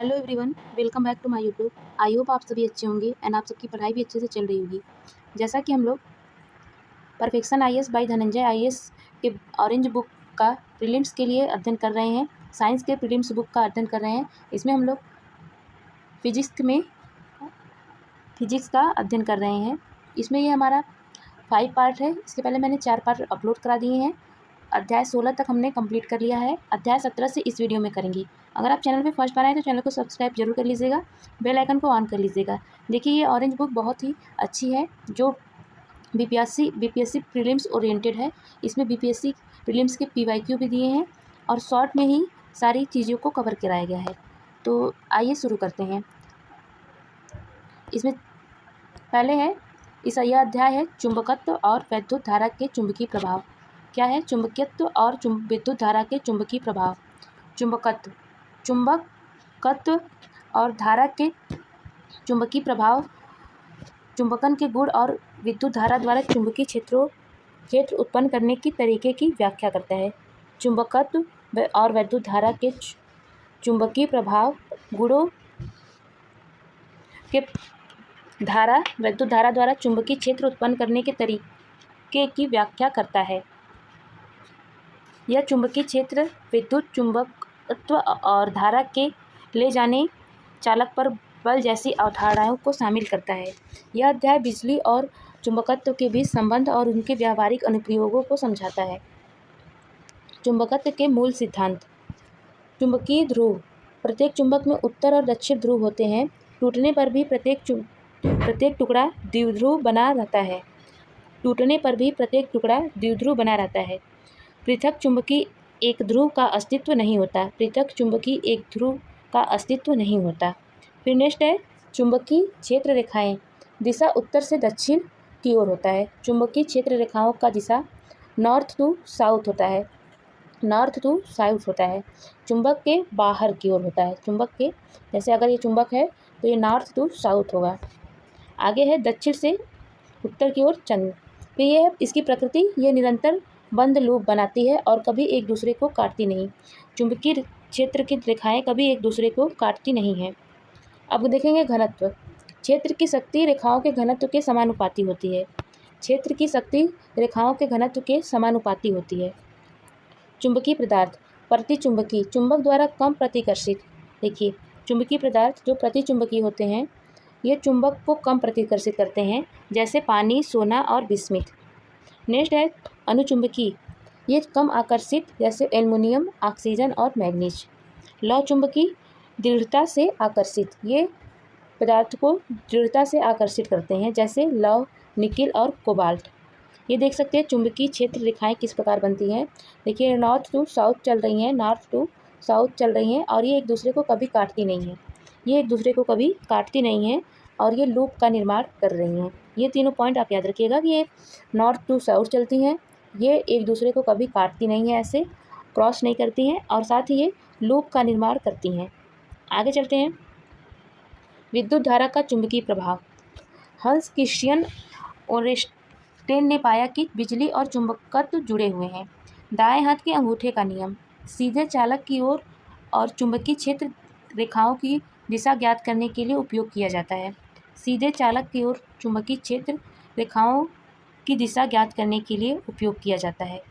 Hello everyone, welcome back to my YouTube. I hope आप सभी अच्छे होंगे एंड आप सबकी पढ़ाई भी अच्छे से चल रही होगी। जैसा कि हम लोग perfection IAS by Dhananjay IAS के ऑरेंज बुक का प्रीलिम्स के लिए अध्ययन कर रहे हैं, साइंस के प्रीलिम्स बुक का अध्ययन कर रहे हैं। इसमें हम लोग फिजिक्स का अध्ययन कर रहे हैं। इसमें ये हमारा 5 पार्ट है। इसके पहले मैंने 4 पार्ट अपलोड करा दिए हैं। अध्याय 16 तक हमने कंप्लीट कर लिया है। अध्याय 17 से इस वीडियो में करेंगे। अगर आप चैनल पे फर्स्ट बार आए तो चैनल को सब्सक्राइब जरूर कर लीजिएगा, बेल आइकन को ऑन कर लीजिएगा। देखिए ये ऑरेंज बुक बहुत ही अच्छी है जो बीपीएससी प्रीलिम्स ओरिएंटेड है। इसमें बीपीएससी प्रीलिम्स के पीवाईक्यू भी दिए हैं और शॉर्ट में ही सारी चीज़ों को कवर कराया गया है। तो आइए शुरू करते हैं। इसमें पहले है यह अध्याय है चुंबकत्व और वैद्युत धारा के चुंबकीय प्रभाव। क्या है? चुंबकत्व और विद्युत धारा के चुंबकीय प्रभाव। चुंबकत्व और धारा के चुंबकीय प्रभाव चुंबकन के गुण और विद्युत धारा द्वारा चुंबकीय क्षेत्र उत्पन्न करने की तरीके की व्याख्या करता है। चुंबकत्व और वैद्युत धारा के चुंबकीय प्रभाव गुणों के विद्युत धारा द्वारा चुंबकीय क्षेत्र उत्पन्न करने के तरीके की व्याख्या करता है। यह चुंबकीय क्षेत्र विद्युत चुंबकत्व और धारा के ले जाने चालक पर बल जैसी अवधारणाओं को शामिल करता है। यह अध्याय बिजली और चुंबकत्व के बीच संबंध और उनके व्यावहारिक अनुप्रयोगों को समझाता है। चुंबकत्व के मूल सिद्धांत। चुंबकीय ध्रुव। प्रत्येक चुंबक में उत्तर और दक्षिण ध्रुव होते हैं। टूटने पर भी प्रत्येक टुकड़ा द्विध्रुव बना रहता है। पृथक चुंबकीय एक ध्रुव का अस्तित्व नहीं होता। फिर नेक्स्ट है चुंबकीय क्षेत्र रेखाएं। दिशा उत्तर से दक्षिण की ओर होता है। चुंबकीय क्षेत्र रेखाओं का दिशा नॉर्थ टू साउथ होता है। चुंबक के बाहर की ओर होता है। चुंबक के जैसे अगर ये चुंबक है तो ये नॉर्थ टू साउथ होगा। आगे है दक्षिण से उत्तर की ओर चंद्र। फिर ये है इसकी प्रकृति, ये निरंतर बंद लूप बनाती है और कभी एक दूसरे को काटती नहीं। चुंबकीय क्षेत्र की रेखाएं कभी एक दूसरे को काटती नहीं हैं। अब देखेंगे घनत्व। क्षेत्र की शक्ति रेखाओं के घनत्व के समानुपाती होती है। चुंबकीय पदार्थ। प्रतिचुंबकीय। चुंबक द्वारा कम प्रतिकर्षित। देखिए चुंबकीय पदार्थ जो प्रतिचुंबकीय होते हैं ये चुंबक को कम प्रतिकर्षित करते हैं, जैसे पानी, सोना और बिस्मिथ। नेक्स्ट है अनुचुंबकीय। ये कम आकर्षित, जैसे एल्युमिनियम, ऑक्सीजन और मैग्नीज। लौह चुंबकीय। दृढ़ता से आकर्षित। ये पदार्थ को दृढ़ता से आकर्षित करते हैं, जैसे लौह, निकिल और कोबाल्ट। ये देख सकते हैं चुंबकीय क्षेत्र रेखाएं किस प्रकार बनती हैं। देखिए नॉर्थ टू साउथ चल रही हैं और ये एक दूसरे को कभी काटती नहीं हैं और ये लूप का निर्माण कर रही हैं। ये तीनों पॉइंट आप याद रखिएगा कि ये नॉर्थ टू साउथ चलती हैं, ये एक दूसरे को कभी काटती नहीं हैं, ऐसे क्रॉस नहीं करती हैं और साथ ही ये लूप का निर्माण करती हैं। आगे चलते हैं। विद्युत धारा का चुंबकीय प्रभाव। हंस क्रिश्चियन ओरेस्टेन ने पाया कि बिजली और चुंबकत्व जुड़े हुए हैं। दाएं हाथ के अंगूठे का नियम। सीधे चालक की ओर और चुंबकीय क्षेत्र रेखाओं की दिशा ज्ञात करने के लिए उपयोग किया जाता है। सीधे चालक की ओर चुंबकीय क्षेत्र रेखाओं की दिशा ज्ञात करने के लिए उपयोग किया जाता है।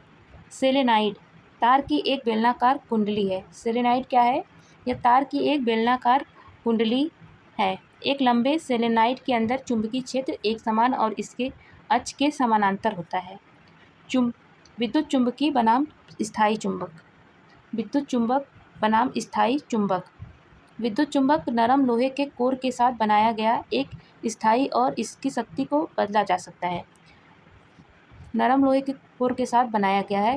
सेलेनाइड। तार की एक बेलनाकार कुंडली है। सेलेनाइड क्या है? यह तार की एक बेलनाकार कुंडली है। एक लंबे सेलेनाइड के अंदर चुंबकीय क्षेत्र एक समान और इसके अक्ष के समानांतर होता है। विद्युत चुंबकीय बनाम स्थायी चुंबक। विद्युत चुंबक नरम लोहे के कोर के साथ बनाया गया एक स्थायी और इसकी शक्ति को बदला जा सकता है।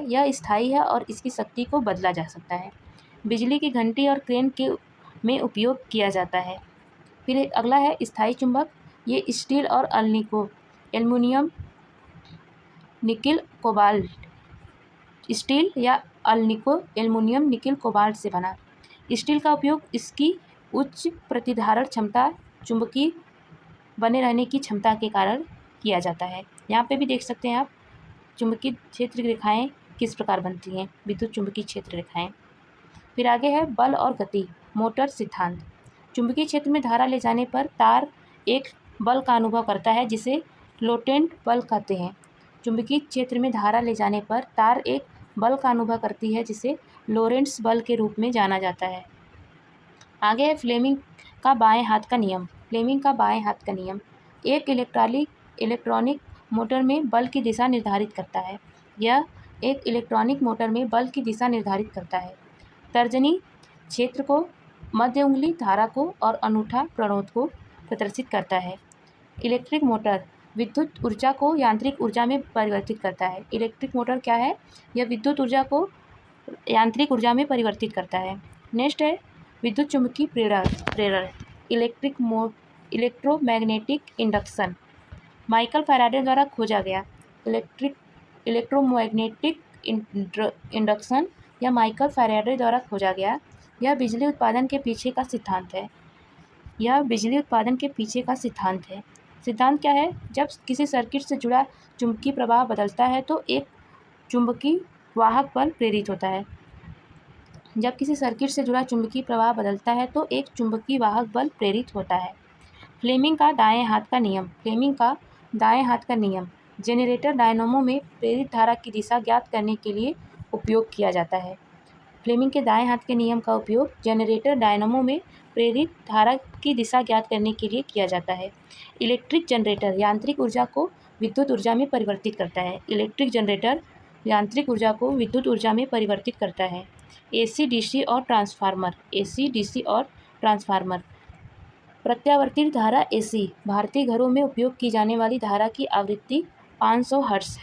यह स्थायी है और इसकी शक्ति को बदला जा सकता है। बिजली की घंटी और क्रेन में उपयोग किया जाता है। फिर अगला है स्थायी चुंबक। ये स्टील और एल्युमिनियम, निकिल, कोबाल्ट। स्टील या एल्युमिनियम, निकिल, कोबाल्ट से बना। स्टील का उपयोग इसकी उच्च प्रतिधारण क्षमता, चुंबकीय बने रहने की क्षमता के कारण किया जाता है। यहाँ पे भी देख सकते हैं आप चुंबकीय क्षेत्र रेखाएं किस प्रकार बनती हैं, विद्युत चुंबकीय क्षेत्र रेखाएं। फिर आगे है बल और गति, मोटर सिद्धांत। चुंबकीय क्षेत्र में धारा ले जाने पर तार एक बल का अनुभव करता है जिसे लोरेंट बल कहते हैं। चुंबकीय क्षेत्र में धारा ले जाने पर तार एक बल का अनुभव करती है जिसे लोरेंट्स बल के रूप में जाना जाता है। आगे है फ्लेमिंग का बाएं हाथ का नियम। फ्लेमिंग का बाएं हाथ का नियम एक इलेक्ट्रॉनिक मोटर में बल की दिशा निर्धारित करता है। यह एक इलेक्ट्रॉनिक मोटर में बल की दिशा निर्धारित करता है। तर्जनी क्षेत्र को, मध्य उंगली धारा को और अंगूठा प्रणोद को प्रदर्शित करता है। इलेक्ट्रिक मोटर विद्युत ऊर्जा को यांत्रिक ऊर्जा में परिवर्तित करता है। इलेक्ट्रिक मोटर क्या है? यह विद्युत ऊर्जा को यांत्रिक ऊर्जा में परिवर्तित करता है। नेक्स्ट है विद्युत चुम्बकीय प्रेरण इलेक्ट्रोमैग्नेटिक इंडक्शन माइकल फैराडे द्वारा खोजा गया। इलेक्ट्रोमैग्नेटिक इंडक्शन या माइकल फैराडे द्वारा खोजा गया। यह बिजली उत्पादन के पीछे का सिद्धांत है। सिद्धांत क्या है? जब किसी सर्किट से जुड़ा चुंबकीय प्रवाह बदलता है तो एक चुंबकीय वाहक बल प्रेरित होता है। फ्लेमिंग का दाएं हाथ का नियम जनरेटर डायनामो में प्रेरित धारा की दिशा ज्ञात करने के लिए उपयोग किया जाता है। फ्लेमिंग के दाएं हाथ के नियम का उपयोग जनरेटर डायनामो में प्रेरित धारा की दिशा ज्ञात करने के लिए किया जाता है। इलेक्ट्रिक जनरेटर यांत्रिक ऊर्जा को विद्युत ऊर्जा में परिवर्तित करता है। एसी डीसी और ट्रांसफार्मर प्रत्यावर्ती धारा एसी भारतीय घरों में उपयोग की जाने वाली धारा की आवृत्ति 500 हर्ट्ज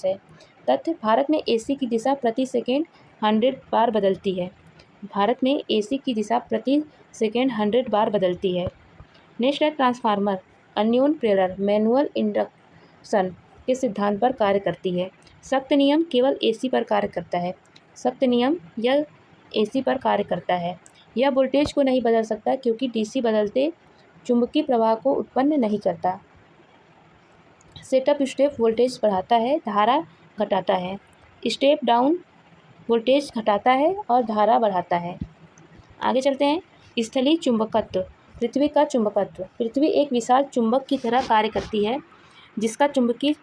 है। तथ्य भारत में एसी की दिशा प्रति सेकेंड 100 बार बदलती है। नेक्स्ट है ट्रांसफार्मर अन्योन प्रेरण मैनुअल इंडक्शन के सिद्धांत पर कार्य करती है। सख्त नियम केवल एसी पर कार्य करता है। यह वोल्टेज को नहीं बदल सकता क्योंकि डीसी बदलते चुंबकीय प्रवाह को उत्पन्न नहीं करता। सेटअप स्टेप वोल्टेज बढ़ाता है, धारा घटाता है। स्टेप डाउन वोल्टेज घटाता है और धारा बढ़ाता है। आगे चलते हैं। स्थलीय चुंबकत्व पृथ्वी का चुंबकत्व। पृथ्वी एक विशाल चुंबक की तरह कार्य करती है जिसका चुंबकीय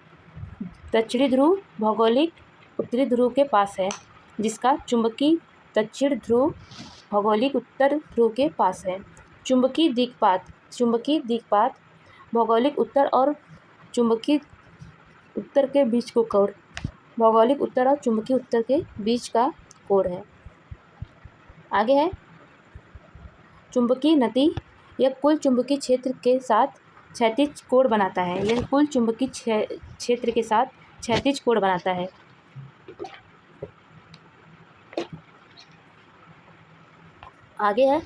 दक्षिणी ध्रुव भौगोलिक उत्तरी ध्रुव के पास है। चुंबकीय दिक्पात भौगोलिक उत्तर और चुंबकीय उत्तर के बीच का कोण है। आगे है चुंबकीय नति। यह कुल चुंबकीय क्षेत्र के साथ क्षैतिज कोण बनाता है। आगे है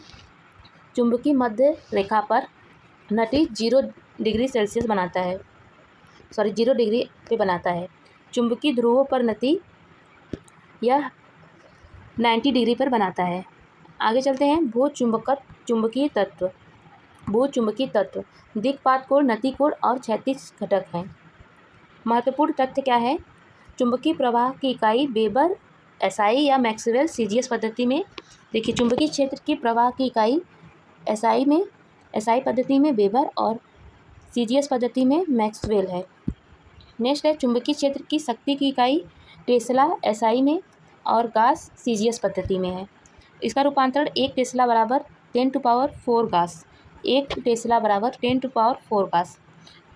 चुंबकीय मध्य रेखा पर नति 0 डिग्री पे बनाता है। चुंबकीय ध्रुवों पर नति यह 90 डिग्री पर बनाता है। आगे चलते हैं। भू चुंबकीय तत्व दिक्पात कोण, नति कोण और क्षैतिज घटक हैं। महत्वपूर्ण तथ्य क्या है? चुंबकीय प्रवाह की इकाई वेबर एसआई या मैक्सवेल सीजीएस पद्धति में। देखिए चुंबकीय क्षेत्र की प्रवाह की इकाई एसआई पद्धति में वेबर और सीजीएस पद्धति में मैक्सवेल है। नेक्स्ट है चुंबकीय क्षेत्र की शक्ति की इकाई टेस्ला एसआई में और गास सीजीएस पद्धति में है। इसका रूपांतरण 1 टेस्ला बराबर 10⁴ गास।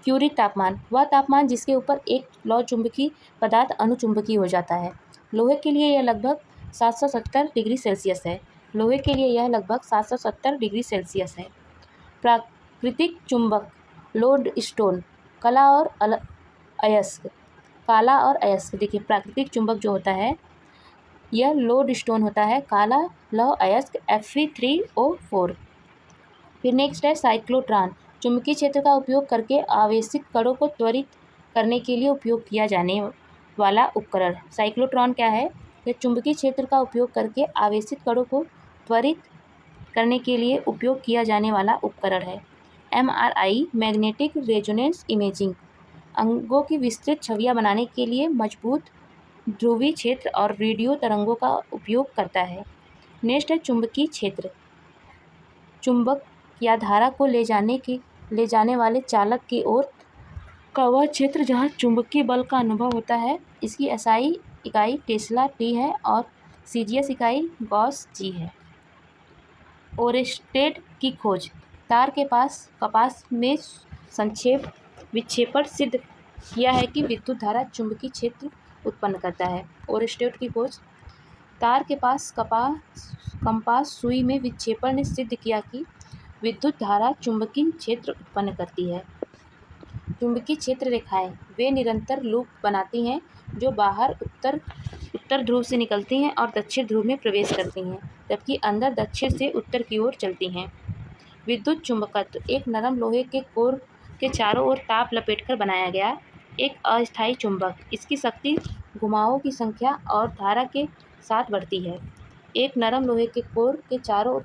क्यूरी तापमान वह तापमान जिसके ऊपर एक लौह चुंबकीय पदार्थ अनुचुंबकीय हो जाता है। लोहे के लिए यह लगभग 770 डिग्री सेल्सियस है। प्राकृतिक चुंबक लोडस्टोन काला और अयस्क। देखिए प्राकृतिक चुंबक जो होता है यह लोडस्टोन होता है, काला लौह अयस्क Fe3O4। फिर नेक्स्ट है साइक्लोट्रॉन चुंबकीय क्षेत्र का उपयोग करके आवेशित कणों को त्वरित करने के लिए उपयोग किया जाने वाला उपकरण। साइक्लोट्रॉन क्या है? यह चुंबकीय क्षेत्र का उपयोग करके आवेशित कणों को त्वरित करने के लिए उपयोग किया जाने वाला उपकरण है। MRI मैग्नेटिक रेजोनेंस इमेजिंग अंगों की विस्तृत छवियां बनाने के लिए मजबूत ध्रुवीय क्षेत्र और रेडियो तरंगों का उपयोग करता है। नेक्स्ट है चुंबकीय क्षेत्र। चुंबक या धारा को ले जाने वाले चालक की ओर का वह क्षेत्र जहाँ चुंबकीय बल का अनुभव होता है। इसकी एसआई इकाई टेस्ला टी है और सीजीएस इकाई गॉस जी है। ओरेस्टेड की खोज। तार के कपास में विक्षेपण सिद्ध किया है कि विद्युत धारा चुंबकीय क्षेत्र उत्पन्न करता है। ओरेस्टेड की खोज। तार के कंपास सुई में विक्षेपण ने सिद्ध किया कि विद्युत धारा चुंबकीय क्षेत्र उत्पन्न करती है। चुंबकीय क्षेत्र रेखाएं वे निरंतर लूप बनाती हैं जो बाहर उत्तर ध्रुव से निकलती हैं और दक्षिण ध्रुव में प्रवेश करती हैं, जबकि अंदर दक्षिण से उत्तर की ओर चलती हैं। विद्युत चुंबकत्व एक नरम लोहे के कोर के चारों ओर ताप लपेटकर बनाया गया एक अस्थायी चुंबक। इसकी शक्ति घुमावों की संख्या और धारा के साथ बढ़ती है। एक नरम लोहे के कोर के चारों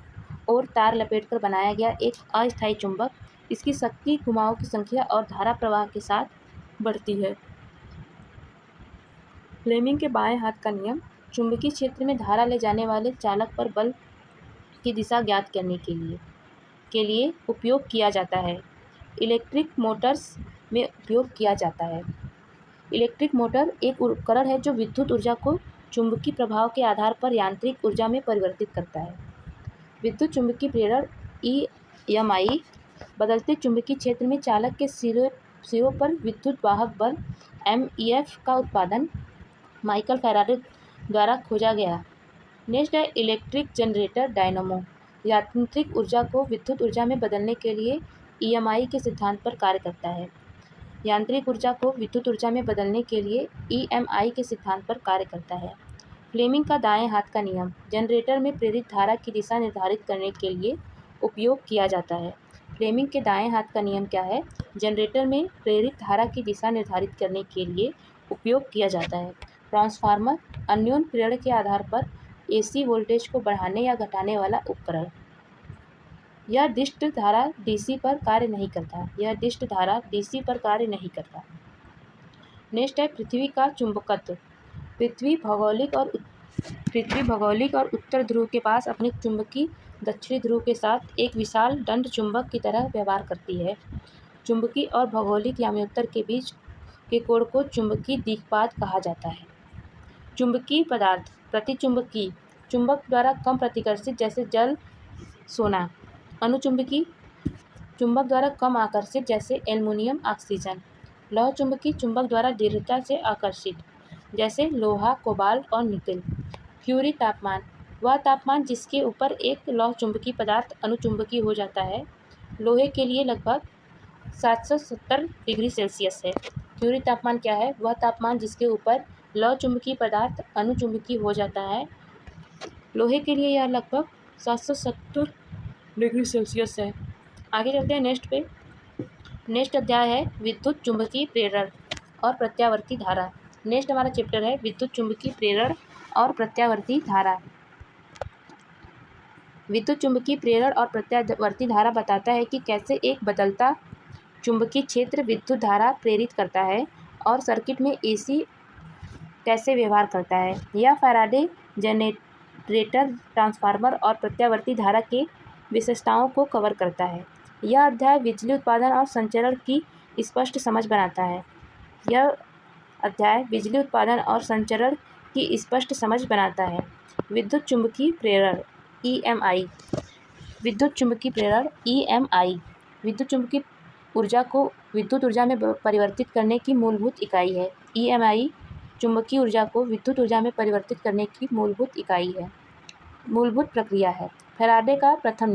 ओर तार लपेटकर बनाया गया एक अस्थायी चुंबक। इसकी शक्ति घुमावों की संख्या और धारा प्रवाह के साथ बढ़ती है। फ्लेमिंग के बाएं हाथ का नियम। चुंबकीय क्षेत्र में धारा ले जाने वाले चालक पर बल की दिशा ज्ञात करने के लिए उपयोग किया जाता है। इलेक्ट्रिक मोटर्स में उपयोग किया जाता है। इलेक्ट्रिक मोटर एक उपकरण है जो विद्युत ऊर्जा को चुंबकीय प्रभाव के आधार पर यांत्रिक ऊर्जा में परिवर्तित करता है। विद्युत चुंबकीय प्रेरण ईएमआई बदलते चुंबकीय क्षेत्र में चालक के सिरों पर विद्युत वाहक बल एमईएफ का उत्पादन माइकल फैराडे द्वारा खोजा गया। नेक्स्ट है इलेक्ट्रिक जनरेटर डायनामो। यांत्रिक ऊर्जा को विद्युत ऊर्जा में बदलने के लिए ईएमआई के सिद्धांत पर कार्य करता है। यांत्रिक ऊर्जा को विद्युत ऊर्जा में बदलने के लिए ईएमआई के सिद्धांत पर कार्य करता है। फ्लेमिंग का दाएं हाथ का नियम जनरेटर में प्रेरित धारा की दिशा निर्धारित करने के लिए उपयोग किया जाता है। फ्लेमिंग के दाएं हाथ का नियम क्या है? जनरेटर में प्रेरित धारा की दिशा निर्धारित करने के लिए उपयोग किया जाता है। ट्रांसफार्मर अन्योन प्रेरण के आधार पर एसी वोल्टेज को बढ़ाने या घटाने वाला उपकरण। यह डिस्ट धारा डीसी पर कार्य नहीं करता। नेक्स्ट है पृथ्वी का चुंबकत्व। पृथ्वी भौगोलिक और उत्तर ध्रुव के पास अपने चुंबकीय दक्षिणी ध्रुव के साथ एक विशाल दंड चुंबक की तरह व्यवहार करती है। चुंबकीय और भौगोलिक याम्योत्तर के बीच के कोण को चुंबकीय दिक्पात कहा जाता है। चुंबकीय पदार्थ प्रतिचुंबकीय चुंबक द्वारा कम प्रतिकर्षित जैसे जल सोना। अनुचुंबकीय चुंबक द्वारा कम आकर्षित जैसे एल्युमिनियम ऑक्सीजन। लौह चुंबकीय चुंबक द्वारा दृढ़ता से आकर्षित जैसे लोहा कोबाल्ट और निकल। फ्यूरी तापमान वह तापमान जिसके ऊपर एक लौह चुंबकीय पदार्थ अनुचुंबकीय हो जाता है। लोहे के लिए लगभग 770 डिग्री सेल्सियस है। फ्यूरी तापमान क्या है? वह तापमान जिसके ऊपर लौह चुंबकीय पदार्थ अनुचुंबकीय हो जाता है। लोहे के लिए यह लगभग 770 डिग्री सेल्सियस है। आगे चलते हैं नेक्स्ट पे। नेक्स्ट अध्याय है विद्युत चुंबकीय प्रेरण और प्रत्यावर्ती धारा। नेक्स्ट हमारा चैप्टर है विद्युत चुंबकीय प्रेरण और प्रत्यावर्ती धारा। विद्युत चुंबकीय प्रेरण और प्रत्यावर्ती धारा बताता है कि कैसे एक बदलता चुंबकीय क्षेत्र विद्युत धारा प्रेरित करता है और सर्किट में एसी कैसे व्यवहार करता है। यह फैराडे जनरेटर ट्रांसफार्मर और प्रत्यावर्ती धारा के विशेषताओं को कवर करता है। यह अध्याय बिजली उत्पादन और संचरण की स्पष्ट समझ बनाता है। विद्युत चुंबकीय प्रेरण ईएमआई। विद्युत चुंबकीय प्रेरण ईएमआई विद्युत चुंबकीय ऊर्जा को विद्युत ऊर्जा में परिवर्तित करने की मूलभूत इकाई है। ईएमआई चुंबकीय ऊर्जा को विद्युत ऊर्जा में परिवर्तित करने की मूलभूत प्रक्रिया है। फैराडे का प्रथम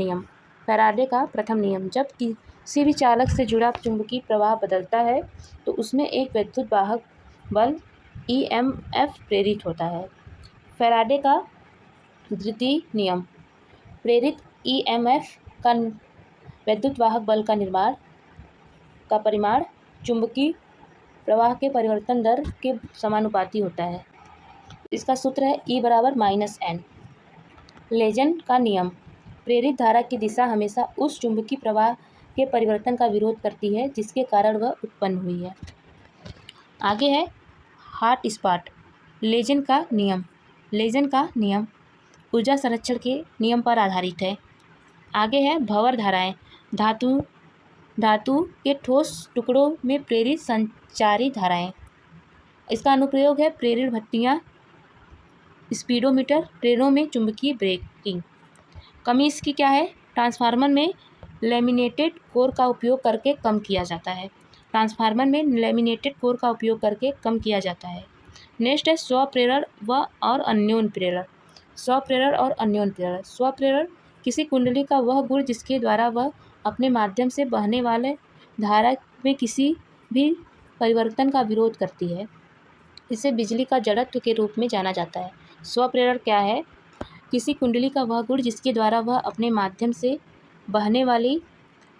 नियम जब किसी भी चालक से जुड़ा चुंबकीय प्रवाह बदलता है तो उसमें एक विद्युत वाहक बल ईएमएफ प्रेरित होता है। फैराडे का द्वितीय नियम प्रेरित ईएमएफ का विद्युत वाहक बल का परिमाण चुंबकीय प्रवाह के परिवर्तन दर के समानुपाती होता है। इसका सूत्र है E = -N। लेजेंड का नियम प्रेरित धारा की दिशा हमेशा उस चुंबकीय प्रवाह के परिवर्तन का विरोध करती है जिसके कारण वह उत्पन्न हुई है। आगे है हॉट स्पॉट। लेजन का नियम ऊर्जा संरक्षण के नियम पर आधारित है। आगे है भंवर धाराएं। धातु के ठोस टुकड़ों में प्रेरित संचारी धाराएं। इसका अनुप्रयोग है प्रेरण भट्टियाँ, स्पीडोमीटर, ट्रेनों में चुंबकीय ब्रेकिंग। कमी इसकी क्या है? ट्रांसफार्मर में लैमिनेटेड कोर का उपयोग करके कम किया जाता है। नेक्स्ट है स्वप्रेरण और अन्योन प्रेरण। स्वप्रेरण किसी कुंडली का वह गुण जिसके द्वारा वह अपने माध्यम से बहने वाले धारा में किसी भी परिवर्तन का विरोध करती है। इसे बिजली का जड़त्व के रूप में जाना जाता है। स्वप्रेरण क्या है? किसी कुंडली का वह गुण जिसके द्वारा वह अपने माध्यम से बहने वाली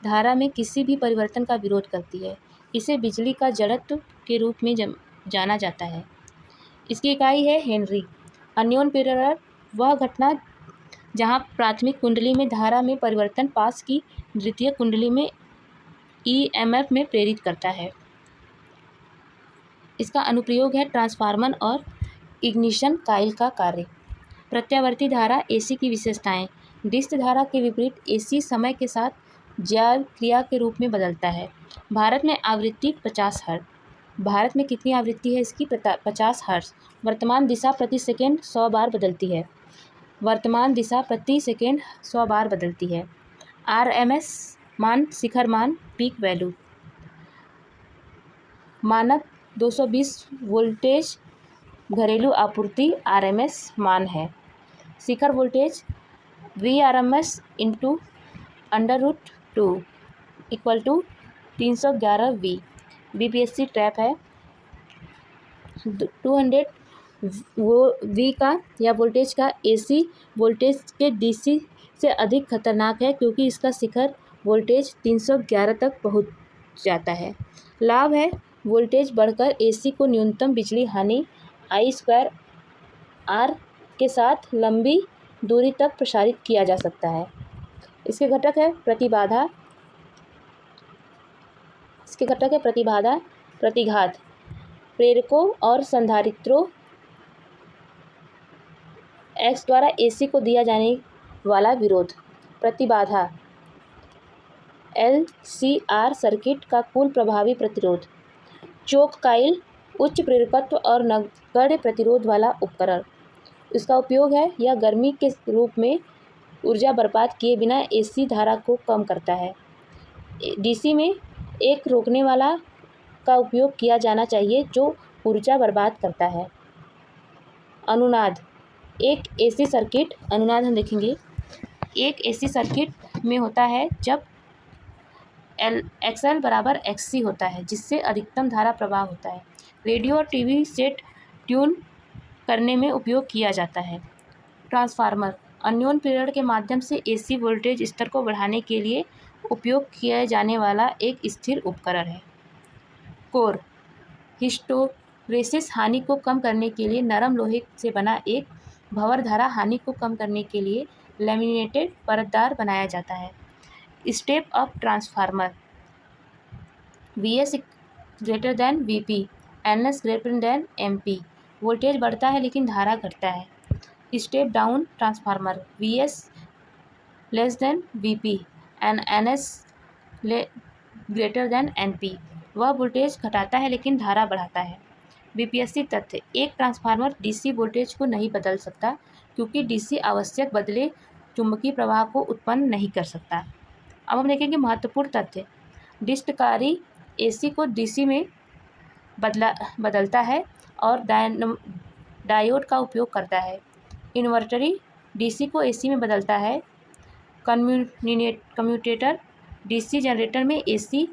धारा में किसी भी परिवर्तन का विरोध करती है। इसे बिजली का जड़त्व के रूप में जाना जाता है। इसकी इकाई है हेनरी। अन्योन प्रेरण वह घटना जहाँ प्राथमिक कुंडली में धारा में परिवर्तन पास की द्वितीयक कुंडली में ईएमएफ में प्रेरित करता है। इसका अनुप्रयोग है ट्रांसफार्मर और इग्निशन कॉइल का कार्य। प्रत्यावर्ती धारा एसी की विशेषताएं। डिस्क धारा के विपरीत एसी समय के साथ ज्याल क्रिया के रूप में बदलता है। भारत में आवृत्ति 50 हर्ट्ज। भारत में कितनी आवृत्ति है इसकी? 50 हर्ट्ज। वर्तमान दिशा प्रति सेकंड 100 बार बदलती है। आरएमएस मान, शिखर मान, पीक वैल्यू। मानक 220 वोल्टेज घरेलू आपूर्ति आरएमएस मान है। शिखर voltage Vrms into √2 equal to 311 V। BPSC trap है। 200 V का या वोल्टेज का एसी वोल्टेज के डीसी से अधिक खतरनाक है क्योंकि इसका शिखर वोल्टेज 311 तक पहुंच जाता है। लाभ है वोल्टेज बढ़कर एसी को न्यूनतम बिजली हानि I²R के साथ लंबी दूरी तक प्रसारित किया जा सकता है। इसके घटक है प्रतिबाधा, प्रतिघात, प्रेरकों और संधारित्रों, एक्स द्वारा एसी को दिया जाने वाला विरोध। प्रतिबाधा LCR सर्किट का कुल प्रभावी प्रतिरोध। चोक कॉइल उच्च प्रेरकत्व और नगण्य प्रतिरोध वाला उपकरण। इसका उपयोग है यह गर्मी के रूप में ऊर्जा बर्बाद किए बिना एसी धारा को कम करता है। डीसी में एक रोकने वाला का उपयोग किया जाना चाहिए जो ऊर्जा बर्बाद करता है। अनुनाद एक एसी सर्किट, अनुनाद हम देखेंगे, एक एसी सर्किट में होता है जब XL बराबर XC होता है जिससे अधिकतम धारा प्रवाह होता है। रेडियो और टीवी सेट ट्यून करने में उपयोग किया जाता है। ट्रांसफार्मर अन्योन प्रेरण के माध्यम से एसी वोल्टेज स्तर को बढ़ाने के लिए उपयोग किया जाने वाला एक स्थिर उपकरण है। कोर हिस्टैरिसीस हानि को कम करने के लिए नरम लोहे से बना एक भंवर धारा हानि को कम करने के लिए लैमिनेटेड परतदार बनाया जाता है। Step up transformer VS greater than VP, NS greater than MP। Voltage बढ़ता है लेकिन धारा घटता है। Step down transformer VS less than VP and NS greater than NP। वह वोल्टेज घटाता है लेकिन धारा बढ़ाता है। बीपीएससी तथ्य एक ट्रांसफार्मर डीसी वोल्टेज को नहीं बदल सकता क्योंकि डीसी आवश्यक बदले चुंबकीय प्रवाह को उत्पन्न नहीं कर सकता। अब हम देखेंगे महत्वपूर्ण तथ्य। डिस्ककारी एसी को डीसी में बदलता है और डायोड का उपयोग करता है। इन्वर्टरी डीसी को एसी में बदलता है। कम्यूटेटर डीसी जनरेटर में एसी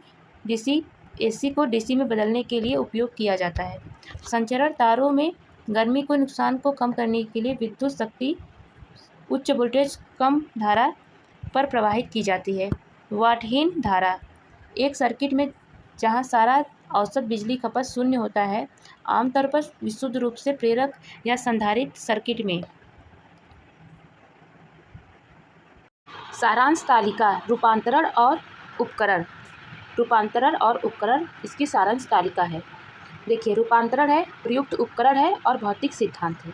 को डीसी में बदलने के लिए उपयोग किया जाता है। संचरण तारों में गर्मी को नुकसान को कम करने के लिए विद्युत शक्ति उच्च वोल्टेज कम धारा पर प्रवाहित की जाती है। वाटहीन धारा एक सर्किट में जहां सारा औसत बिजली खपत शून्य होता है, आमतौर पर विशुद्ध रूप से प्रेरक या संधारित्र सर्किट में। सारांश तालिका रूपांतरण और उपकरण इसकी सारांश तालिका है। देखिए, रूपांतरण है, प्रयुक्त उपकरण है और भौतिक सिद्धांत है।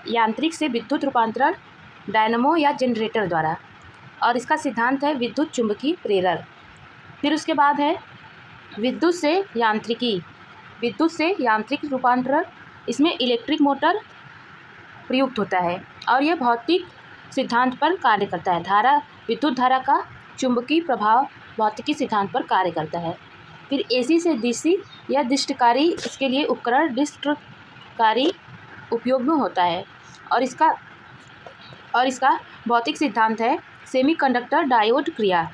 यांत्रिक से विद्युत रूपांतरण डायनमो या जनरेटर द्वारा, और इसका सिद्धांत है विद्युत चुंबकीय प्रेरण। फिर उसके बाद है विद्युत से यांत्रिक रूपांतरण, इसमें इलेक्ट्रिक मोटर प्रयुक्त होता है और यह भौतिक सिद्धांत पर कार्य करता है। विद्युत धारा का चुंबकीय प्रभाव भौतिकी सिद्धांत पर कार्य करता है। फिर एसी से डीसी या डिस्टकारी, इसके लिए उपकरण डिस्टकारी उपयोग में होता है और इसका भौतिक सिद्धांत है सेमीकंडक्टर डायोड क्रिया।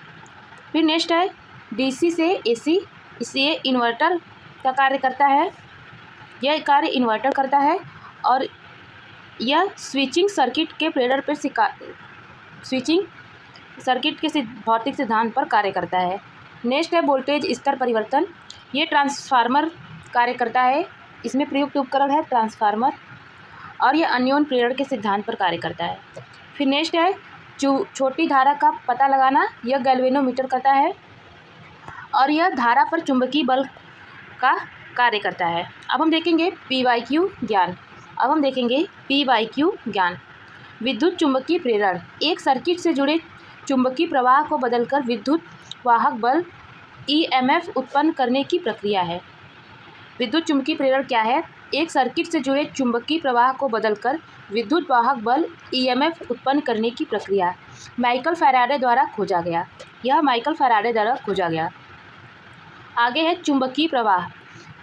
फिर नेक्स्ट है डीसी से एसी, इसलिए इन्वर्टर का कार्य करता है। यह कार्य इन्वर्टर करता है और यह स्विचिंग सर्किट के प्रेरण पर स्विचिंग सर्किट के भौतिक सिद्धांत पर कार्य करता है। नेक्स्ट है वोल्टेज स्तर परिवर्तन, ये ट्रांसफार्मर कार्य करता है, इसमें प्रयुक्त उपकरण है ट्रांसफार्मर और यह अन्योन्य प्रेरण के सिद्धांत पर कार्य करता है। फिर नेक्स्ट है छोटी धारा का पता लगाना, यह गैल्वेनोमीटर करता है और यह धारा पर चुंबकीय बल का कार्य करता है। अब हम देखेंगे PYQ ज्ञान। विद्युत चुंबकीय प्रेरण एक सर्किट से जुड़े चुंबकीय प्रवाह को बदलकर विद्युत वाहक बल EMF उत्पन्न करने की प्रक्रिया है। विद्युत चुंबकीय प्रेरण क्या है? एक सर्किट से जुड़े चुंबकीय प्रवाह को बदलकर विद्युत वाहक बल EMF उत्पन्न करने की प्रक्रिया माइकल फैराडे द्वारा खोजा गया। आगे है चुंबकीय प्रवाह।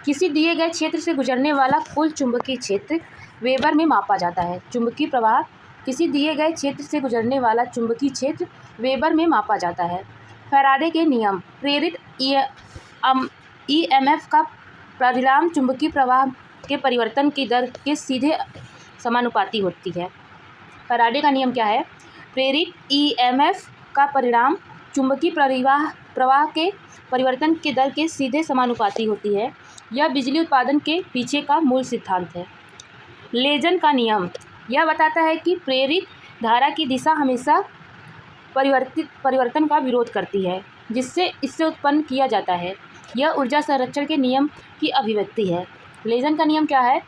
किसी दिए गए क्षेत्र से गुजरने वाला कुल चुंबकीय क्षेत्र वेबर में मापा जाता है। चुंबकीय प्रवाह किसी दिए गए क्षेत्र से गुजरने वाला चुंबकीय क्षेत्र वेबर में मापा जाता है। फैराडे के नियम प्रेरित EMF का परिणाम चुंबकीय प्रवाह के परिवर्तन की दर के सीधे समानुपाती होती है। फैराडे का नियम क्या है? प्रेरित EMF का परिणाम चुंबकीय प्रवाह के परिवर्तन की दर के सीधे समानुपाती होती है। यह बिजली उत्पादन के पीछे का मूल सिद्धांत है। लेजन का नियम यह बताता है कि प्रेरित धारा की दिशा हमेशा परिवर्तन का विरोध करती है जिससे इससे उत्पन्न किया जाता है। यह ऊर्जा संरक्षण के नियम की अभिव्यक्ति है। लेजन का नियम क्या है?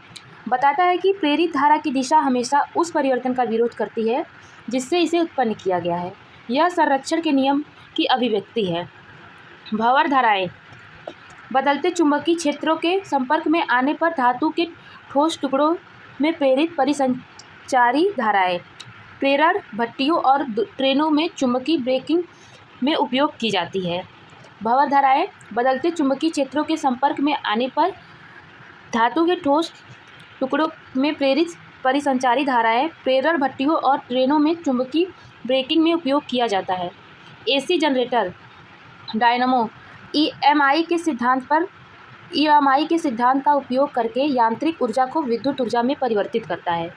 बताता है कि प्रेरित धारा की दिशा हमेशा उस परिवर्तन का विरोध करती है जिससे इसे उत्पन्न किया गया है। यह संरक्षण के नियम की अभिव्यक्ति है। भंवर धाराएं बदलते चुंबकीय क्षेत्रों के संपर्क में आने पर धातु के ठोस टुकड़ों में प्रेरित परिसंचारी धाराएं प्रेरण भट्टियों और ट्रेनों में चुंबकीय ब्रेकिंग में उपयोग की जाती है। भंवर धाराएं बदलते चुंबकीय क्षेत्रों के संपर्क में आने पर धातु के ठोस टुकड़ों में प्रेरित परिसंचारी धाराएं प्रेरण भट्टियों और ट्रेनों में चुंबकीय ब्रेकिंग में उपयोग किया जाता है। एसी जनरेटर डायनमो EMI के सिद्धांत का उपयोग करके यांत्रिक ऊर्जा को विद्युत ऊर्जा में परिवर्तित करता है।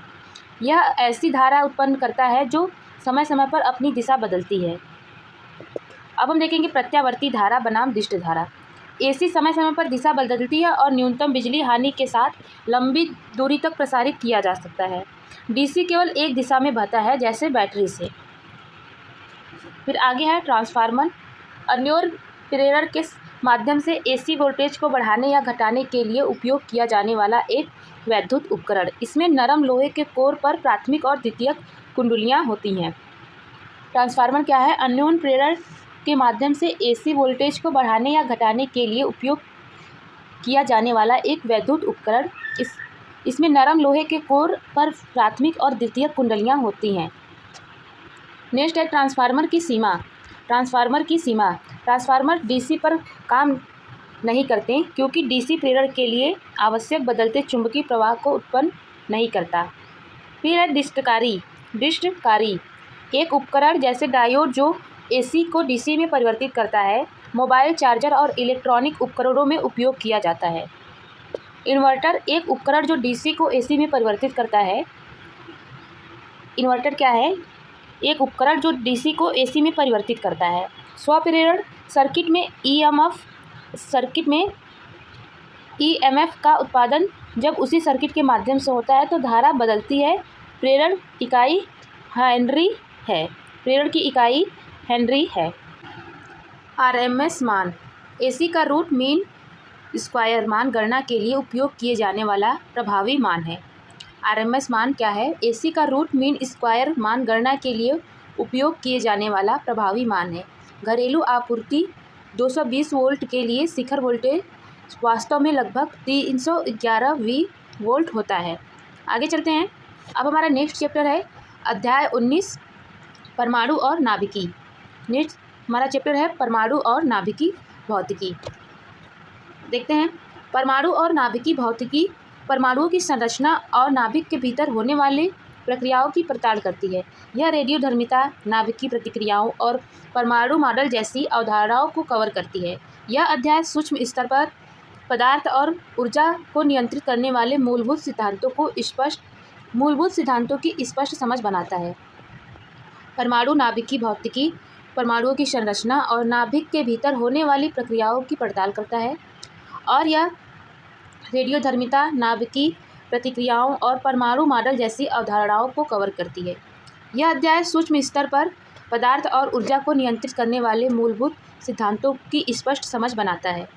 यह ऐसी धारा उत्पन्न करता है जो समय समय पर अपनी दिशा बदलती है। अब हम देखेंगे प्रत्यावर्ती धारा बनाम दिष्ट धारा। AC समय समय पर दिशा बदलती है और न्यूनतम बिजली हानि के साथ लंबी दूरी तक प्रसारित किया जा सकता है। DC केवल एक दिशा में बहता है, जैसे बैटरी से। फिर आगे है ट्रांसफार्मर। अन्योन्य प्रेरण के माध्यम से AC वोल्टेज को बढ़ाने या घटाने के लिए उपयोग किया जाने वाला एक वैद्युत उपकरण। इसमें नरम लोहे के कोर पर प्राथमिक और द्वितीयक कुंडलियां होती हैं। ट्रांसफार्मर क्या है? अन्योन्य प्रेरण के माध्यम से AC वोल्टेज को बढ़ाने या घटाने के लिए उपयोग किया जाने वाला एक वैद्युत उपकरण। इसमें नरम लोहे के कोर पर प्राथमिक और द्वितीयक कुंडलियां होती हैं। नेक्स्ट है ट्रांसफार्मर की सीमा। ट्रांसफार्मर DC पर काम नहीं करते क्योंकि DC प्रेरण के लिए आवश्यक बदलते चुंबकीय प्रवाह को उत्पन्न नहीं करता। फिर है डिस्टकारी एक उपकरण जैसे डायोड जो AC को DC में परिवर्तित करता है। मोबाइल चार्जर और इलेक्ट्रॉनिक उपकरणों में उपयोग किया जाता है। इन्वर्टर एक उपकरण जो DC को AC में परिवर्तित करता है। इन्वर्टर क्या है? एक उपकरण जो DC को AC में परिवर्तित करता है। स्वप्रेरण सर्किट में EMF का उत्पादन जब उसी सर्किट के माध्यम से होता है तो धारा बदलती है। प्रेरण की इकाई हेनरी है। RMS मान AC का रूट मीन स्क्वायर मान गणना के लिए उपयोग किए जाने वाला प्रभावी मान है। आरएमएस मान क्या है? एसी का रूट मीन स्क्वायर मान गणना के लिए उपयोग किए जाने वाला प्रभावी मान है। घरेलू आपूर्ति 220 वोल्ट के लिए शिखर वोल्टेज वास्तव में लगभग 311 वोल्ट होता है। आगे चलते हैं। अब हमारा नेक्स्ट चैप्टर है अध्याय 19 परमाणु और नाभिकी। नेक्स्ट हमारा चैप्टर है परमाणु और नाभिकी भौतिकी। देखते हैं। परमाणु और नाभिकी भौतिकी परमाणुओं की संरचना और नाभिक के भीतर होने वाली प्रक्रियाओं की पड़ताल करती है। यह रेडियोधर्मिता, नाभिकीय प्रतिक्रियाओं और परमाणु मॉडल जैसी अवधारणाओं को कवर करती है। यह अध्याय सूक्ष्म स्तर पर पदार्थ और ऊर्जा को नियंत्रित करने वाले मूलभूत सिद्धांतों की स्पष्ट समझ बनाता है। परमाणु नाभिकीय भौतिकी परमाणुओं की संरचना और नाभिक के भीतर होने वाली प्रक्रियाओं की पड़ताल करता है और यह रेडियोधर्मिता, नाभिकीय प्रतिक्रियाओं और परमाणु मॉडल जैसी अवधारणाओं को कवर करती है। यह अध्याय सूक्ष्म स्तर पर पदार्थ और ऊर्जा को नियंत्रित करने वाले मूलभूत सिद्धांतों की स्पष्ट समझ बनाता है।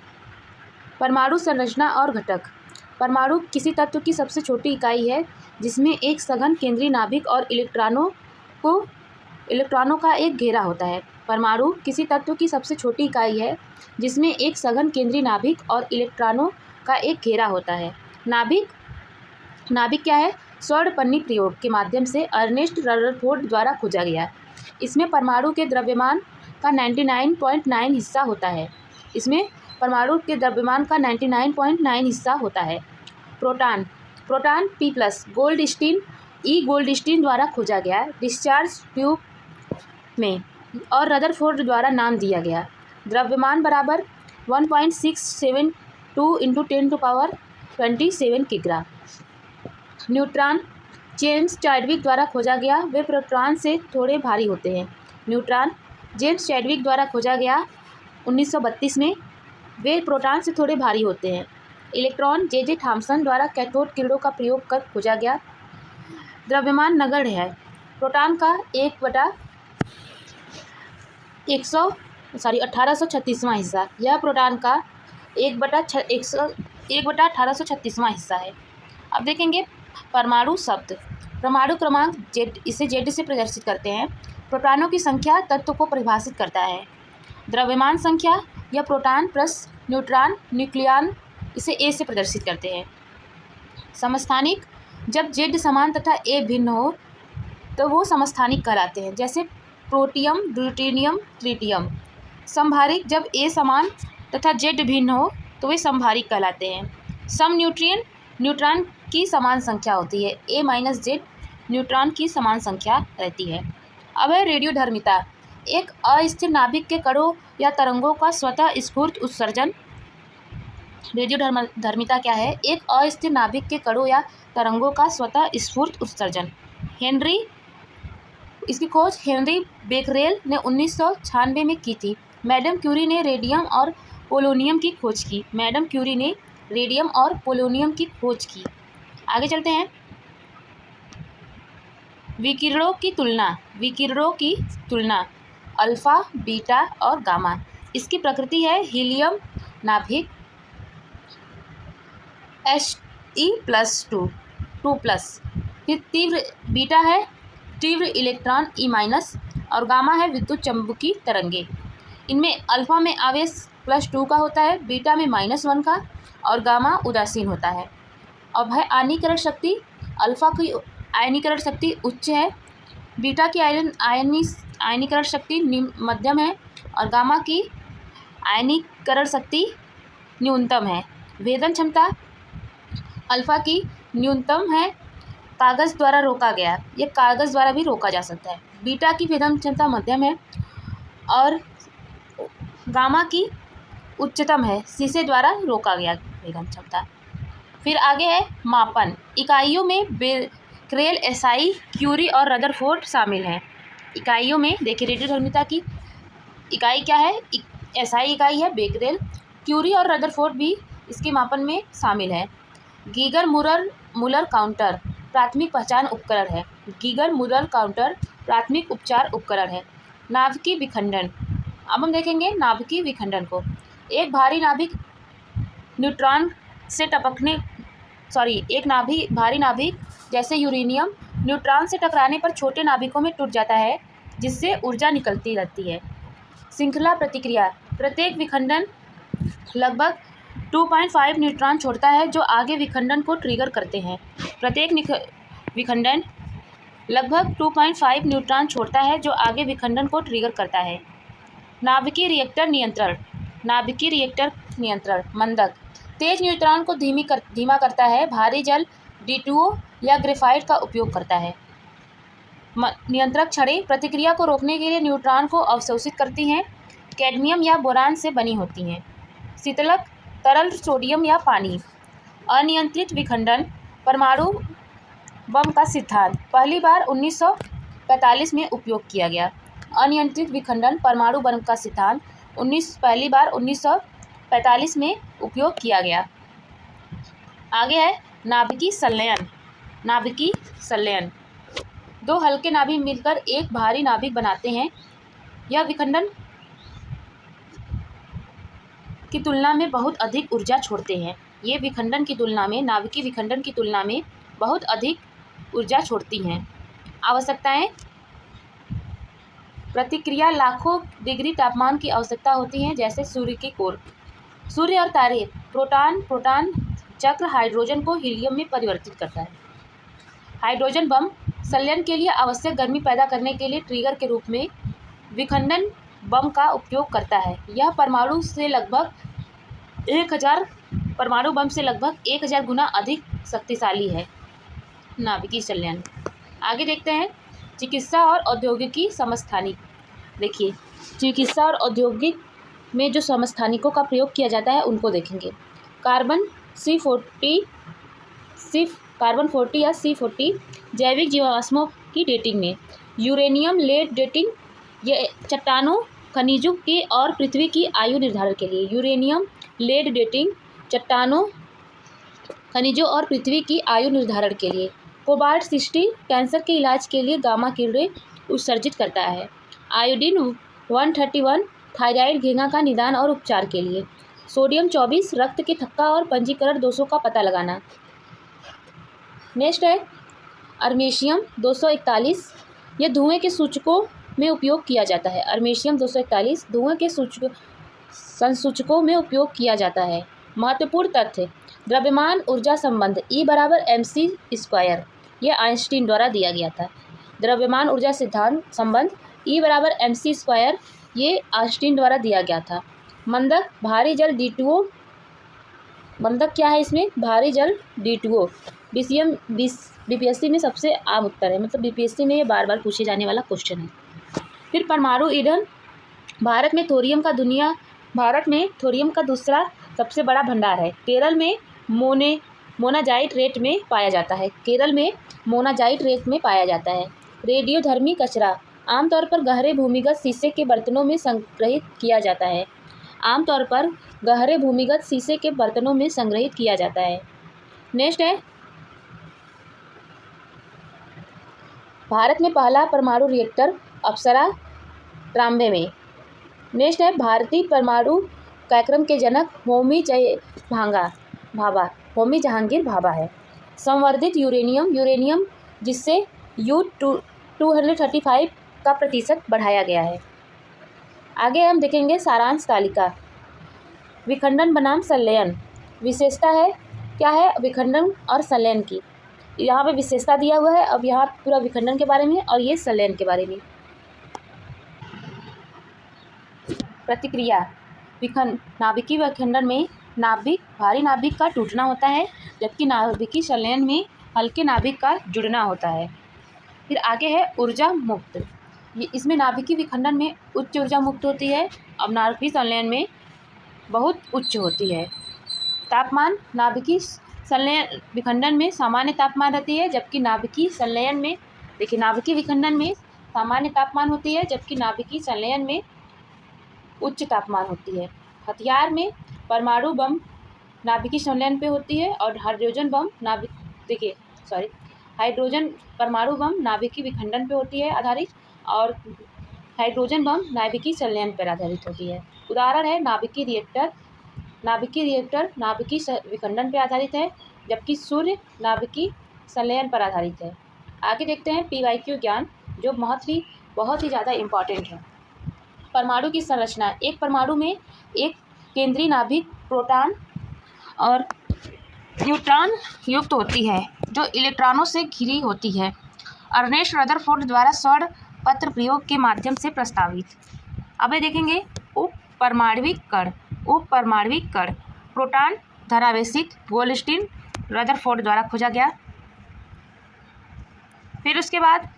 परमाणु संरचना और घटक। परमाणु किसी तत्व की सबसे छोटी इकाई है जिसमें एक सघन केंद्रीय नाभिक और इलेक्ट्रॉनों का एक घेरा होता है। परमाणु किसी तत्व की सबसे छोटी इकाई है जिसमें एक सघन केंद्रीय नाभिक और इलेक्ट्रॉनों का एक घेरा होता है। नाभिक क्या है? स्वर्ण पन्नी प्रयोग के माध्यम से अर्नेस्ट रदरफोर्ड द्वारा खोजा गया। इसमें परमाणु के द्रव्यमान का 99.9 हिस्सा होता है। प्रोटॉन P+ गोल्डस्टीन द्वारा खोजा गया डिस्चार्ज ट्यूब में और रदरफोर्ड द्वारा नाम दिया गया। द्रव्यमान बराबर 1.672 × 10⁻27 किग्रा। न्यूट्रॉन जेम्स चैडविक द्वारा खोजा गया। वे प्रोटॉन से थोड़े भारी होते हैं। न्यूट्रॉन जेम्स चैडविक द्वारा खोजा गया 1932 में। वे प्रोटॉन से थोड़े भारी होते हैं। Electron J.J. थॉम्सन द्वारा कैथोड किरणों का प्रयोग कर खोजा गया। द्रव्यमान नगण्य है। प्रोटॉन का 1836वां हिस्सा। यह प्रोटॉन का 1/1836वां हिस्सा है। अब देखेंगे परमाणु शब्द। परमाणु क्रमांक Z, इसे Z से प्रदर्शित करते हैं। प्रोटॉनों की संख्या तत्व को परिभाषित करता है। द्रव्यमान संख्या या प्रोटॉन प्लस न्यूट्रॉन न्यूक्लियॉन, इसे A से प्रदर्शित करते हैं। समस्थानिक, जब Z समान तथा A भिन्न हो तो वो समस्थानिक कहलाते हैं, जैसे प्रोटियम, ड्यूटेनियम, ट्रिटियम। समभारिक, जब A समान तथा Z भिन्न हो तो वे समभारिक कहलाते हैं। सम न्यूट्रॉन की समान संख्या होती है। A - Z न्यूट्रॉन की समान संख्या रहती है। अब है रेडियोधर्मिता। एक अस्थिर नाभिक के कणों या तरंगों का स्वतः स्फूर्त उत्सर्जन। रेडियोधर्मिता क्या है? एक अस्थिर नाभिक के कणों या तरंगों का स्वतः स्फूर्त उत्सर्जन। इसकी खोज हेनरी बेकरेल ने 1996 में की थी। मैडम क्यूरी ने रेडियम और पोलोनियम की खोज की। आगे चलते हैं। विकिरणों की तुलना अल्फा, बीटा और गामा। इसकी प्रकृति है हीलियम नाभिक He+2+। फिर तीव्र बीटा है तीव्र इलेक्ट्रॉन E- और गामा है विद्युत चुम्बकीय तरंगे। इनमें अल्फा में आवेश +2 का होता है, बीटा में -1 का और गामा उदासीन होता है। अब है आयनीकरण शक्ति। अल्फा की आयनीकरण शक्ति उच्च है, बीटा की आयनीकरण शक्ति मध्यम है और गामा की आयनीकरण शक्ति न्यूनतम है। भेदन क्षमता अल्फा की न्यूनतम है, कागज़ द्वारा रोका गया। ये कागज़ द्वारा भी रोका जा सकता है। बीटा की भेदन क्षमता मध्यम है और गामा की उच्चतम है, शीशे द्वारा रोका गया भेदन क्षमता। फिर आगे है मापन। इकाइयों में बेकरेल, एसआई, क्यूरी और रदरफोर्ड शामिल हैं। इकाइयों में देखिए रेडियोधर्मिता की इकाई क्या है? एसआई इकाई है, बेकरेल, क्यूरी और रदरफोर्ड भी इसके मापन में शामिल है। गीगर मुलर काउंटर प्राथमिक पहचान उपकरण है। गीगर मुलर काउंटर प्राथमिक उपचार उपकरण है। नाभिकीय विखंडन। अब हम देखेंगे नाभिकीय विखंडन को। एक भारी नाभिक न्यूट्रॉन से टपकने एक भारी नाभिक जैसे यूरेनियम न्यूट्रॉन से टकराने पर छोटे नाभिकों में टूट जाता है, जिससे ऊर्जा निकलती रहती है। श्रृंखला प्रतिक्रिया, प्रत्येक विखंडन लगभग 2.5 न्यूट्रॉन छोड़ता है जो आगे विखंडन को ट्रिगर करते हैं। प्रत्येक विखंडन लगभग 2.5 न्यूट्रॉन छोड़ता है जो आगे विखंडन को ट्रिगर करता है। नाभिकीय रिएक्टर नियंत्रण मंदक तेज न्यूट्रॉन को धीमा करता है। भारी जल D2O या ग्रेफाइट का उपयोग करता है। नियंत्रक छड़ें प्रतिक्रिया को रोकने के लिए न्यूट्रॉन को अवशोषित करती हैं। कैडमियम या बोरान से बनी होती हैं। शीतलक तरल सोडियम या पानी। अनियंत्रित विखंडन परमाणु बम का सिद्धांत पहली बार 1945 में उपयोग किया गया। अनियंत्रित विखंडन परमाणु बम का सिद्धांत पहली बार 1945 में उपयोग किया गया। आगे है नाभिकीय संलयन। दो हल्के नाभिक मिलकर एक भारी नाभिक बनाते हैं। यह विखंडन की तुलना में बहुत अधिक ऊर्जा छोड़ते हैं। ये विखंडन की तुलना में नाभिकीय विखंडन की तुलना में बहुत अधिक ऊर्जा छोड़ती हैं। आवश्यकताएं, प्रतिक्रिया लाखों डिग्री तापमान की आवश्यकता होती है, जैसे सूर्य की कोर। सूर्य और तारे। प्रोटॉन चक्र हाइड्रोजन को हीलियम में परिवर्तित करता है। हाइड्रोजन बम संलयन के लिए आवश्यक गर्मी पैदा करने के लिए ट्रिगर के रूप में विखंडन बम का उपयोग करता है। यह परमाणु बम से लगभग 1000 गुना अधिक शक्तिशाली है। नाभिकीय संलयन। आगे देखते हैं चिकित्सा और औद्योगिकी समस्थानिक। देखिए, चिकित्सा और औद्योगिक में जो समस्थानिकों का प्रयोग किया जाता है उनको देखेंगे। कार्बन 40 या C40 जैविक जीवाश्मों की डेटिंग में। यूरेनियम लेड डेटिंग, ये चट्टानों, खनिजों की और पृथ्वी की आयु निर्धारण के लिए। यूरेनियम लेड डेटिंग चट्टानों, खनिजों और पृथ्वी की आयु निर्धारण के लिए। कोबाल्ट 60 कैंसर के इलाज के लिए गामा किरणें उत्सर्जित करता है। आयोडीन 131 थायराइड घेंघा का निदान और उपचार के लिए। सोडियम 24 रक्त के थक्का और पंजीकरण दोषों का पता लगाना। नेक्स्ट है अर्मेशियम 241, यह धुएं के सूचकों में उपयोग किया जाता है। अर्मेशियम 241 धुएं के संसूचकों में उपयोग किया जाता है। महत्वपूर्ण तथ्य, द्रव्यमान ऊर्जा संबंध E = mc², यह आइंस्टीन द्वारा दिया गया था। द्रव्यमान ऊर्जा सिद्धांत संबंध E = mc², ये आइंस्टीन द्वारा दिया गया था। मंदक भारी जल D2O, मंदक क्या है इसमें? भारी जल D2O। बीपीएससी में सबसे आम उत्तर है, मतलब बीपीएससी में ये बार बार पूछे जाने वाला क्वेश्चन है। फिर परमाणु ईंधन। भारत में थोरियम का दूसरा सबसे बड़ा भंडार है। केरल में मोनाजाइट रेत में पाया जाता है। रेडियोधर्मी कचरा आमतौर पर गहरे भूमिगत शीशे के बर्तनों में संग्रहित किया जाता है। नेक्स्ट है भारत में पहला परमाणु रिएक्टर अप्सरा तांबे में। नेक्स्ट है भारतीय परमाणु कार्यक्रम के जनक होमी जहांगीर भाभा है। संवर्धित यूरेनियम जिससे U-235 का प्रतिशत बढ़ाया गया है। आगे हम देखेंगे सारांश तालिका। विखंडन बनाम संलयन। विशेषता है क्या है विखंडन और संलयन की, यहाँ पे विशेषता दिया हुआ है। अब यहाँ पूरा विखंडन के बारे में और ये संलयन के बारे में। प्रतिक्रिया। नाभिकीय विखंडन में भारी नाभिक का टूटना होता है, जबकि नाभिकीय संलयन में हल्के नाभिक का जुड़ना होता है। फिर आगे है ऊर्जा मुक्त। इसमें नाभिकीय विखंडन में उच्च ऊर्जा मुक्त होती है, अब नाभिकीय संलयन में बहुत उच्च होती है। तापमान नाभिकीय संलयन विखंडन में सामान्य तापमान रहती है, जबकि नाभिकीय संलयन में नाभिकीय विखंडन में सामान्य तापमान होती है, जबकि नाभिकीय संलयन में उच्च तापमान होती है। हथियार में परमाणु बम नाभिकीय संलयन पे होती है और हाइड्रोजन परमाणु बम नाभिकीय विखंडन पे होती है आधारित, और हाइड्रोजन बम नाभिकीय संलयन पर आधारित होती है। उदाहरण है नाभिकीय रिएक्टर नाभिकीय रिएक्टर नाभिकीय विखंडन पर आधारित है, जबकि सूर्य नाभिकीय संलयन पर आधारित है। आगे देखते हैं PYQ ज्ञान, जो बहुत ही ज़्यादा इम्पॉर्टेंट है। परमाणु की संरचना। एक परमाणु में एक केंद्रीय नाभिक प्रोटॉन और न्यूट्रॉन युक्त होती है, जो इलेक्ट्रॉनों से घिरी होती है। अर्नेस्ट रदरफोर्ड द्वारा स्वर्ण पत्र प्रयोग के माध्यम से प्रस्तावित। अब देखेंगे उपपरमाणविक कण। उपपरमाणविक कण प्रोटॉन धनावेशित गोल्डस्टीन रदरफोर्ड द्वारा खोजा गया। फिर उसके बाद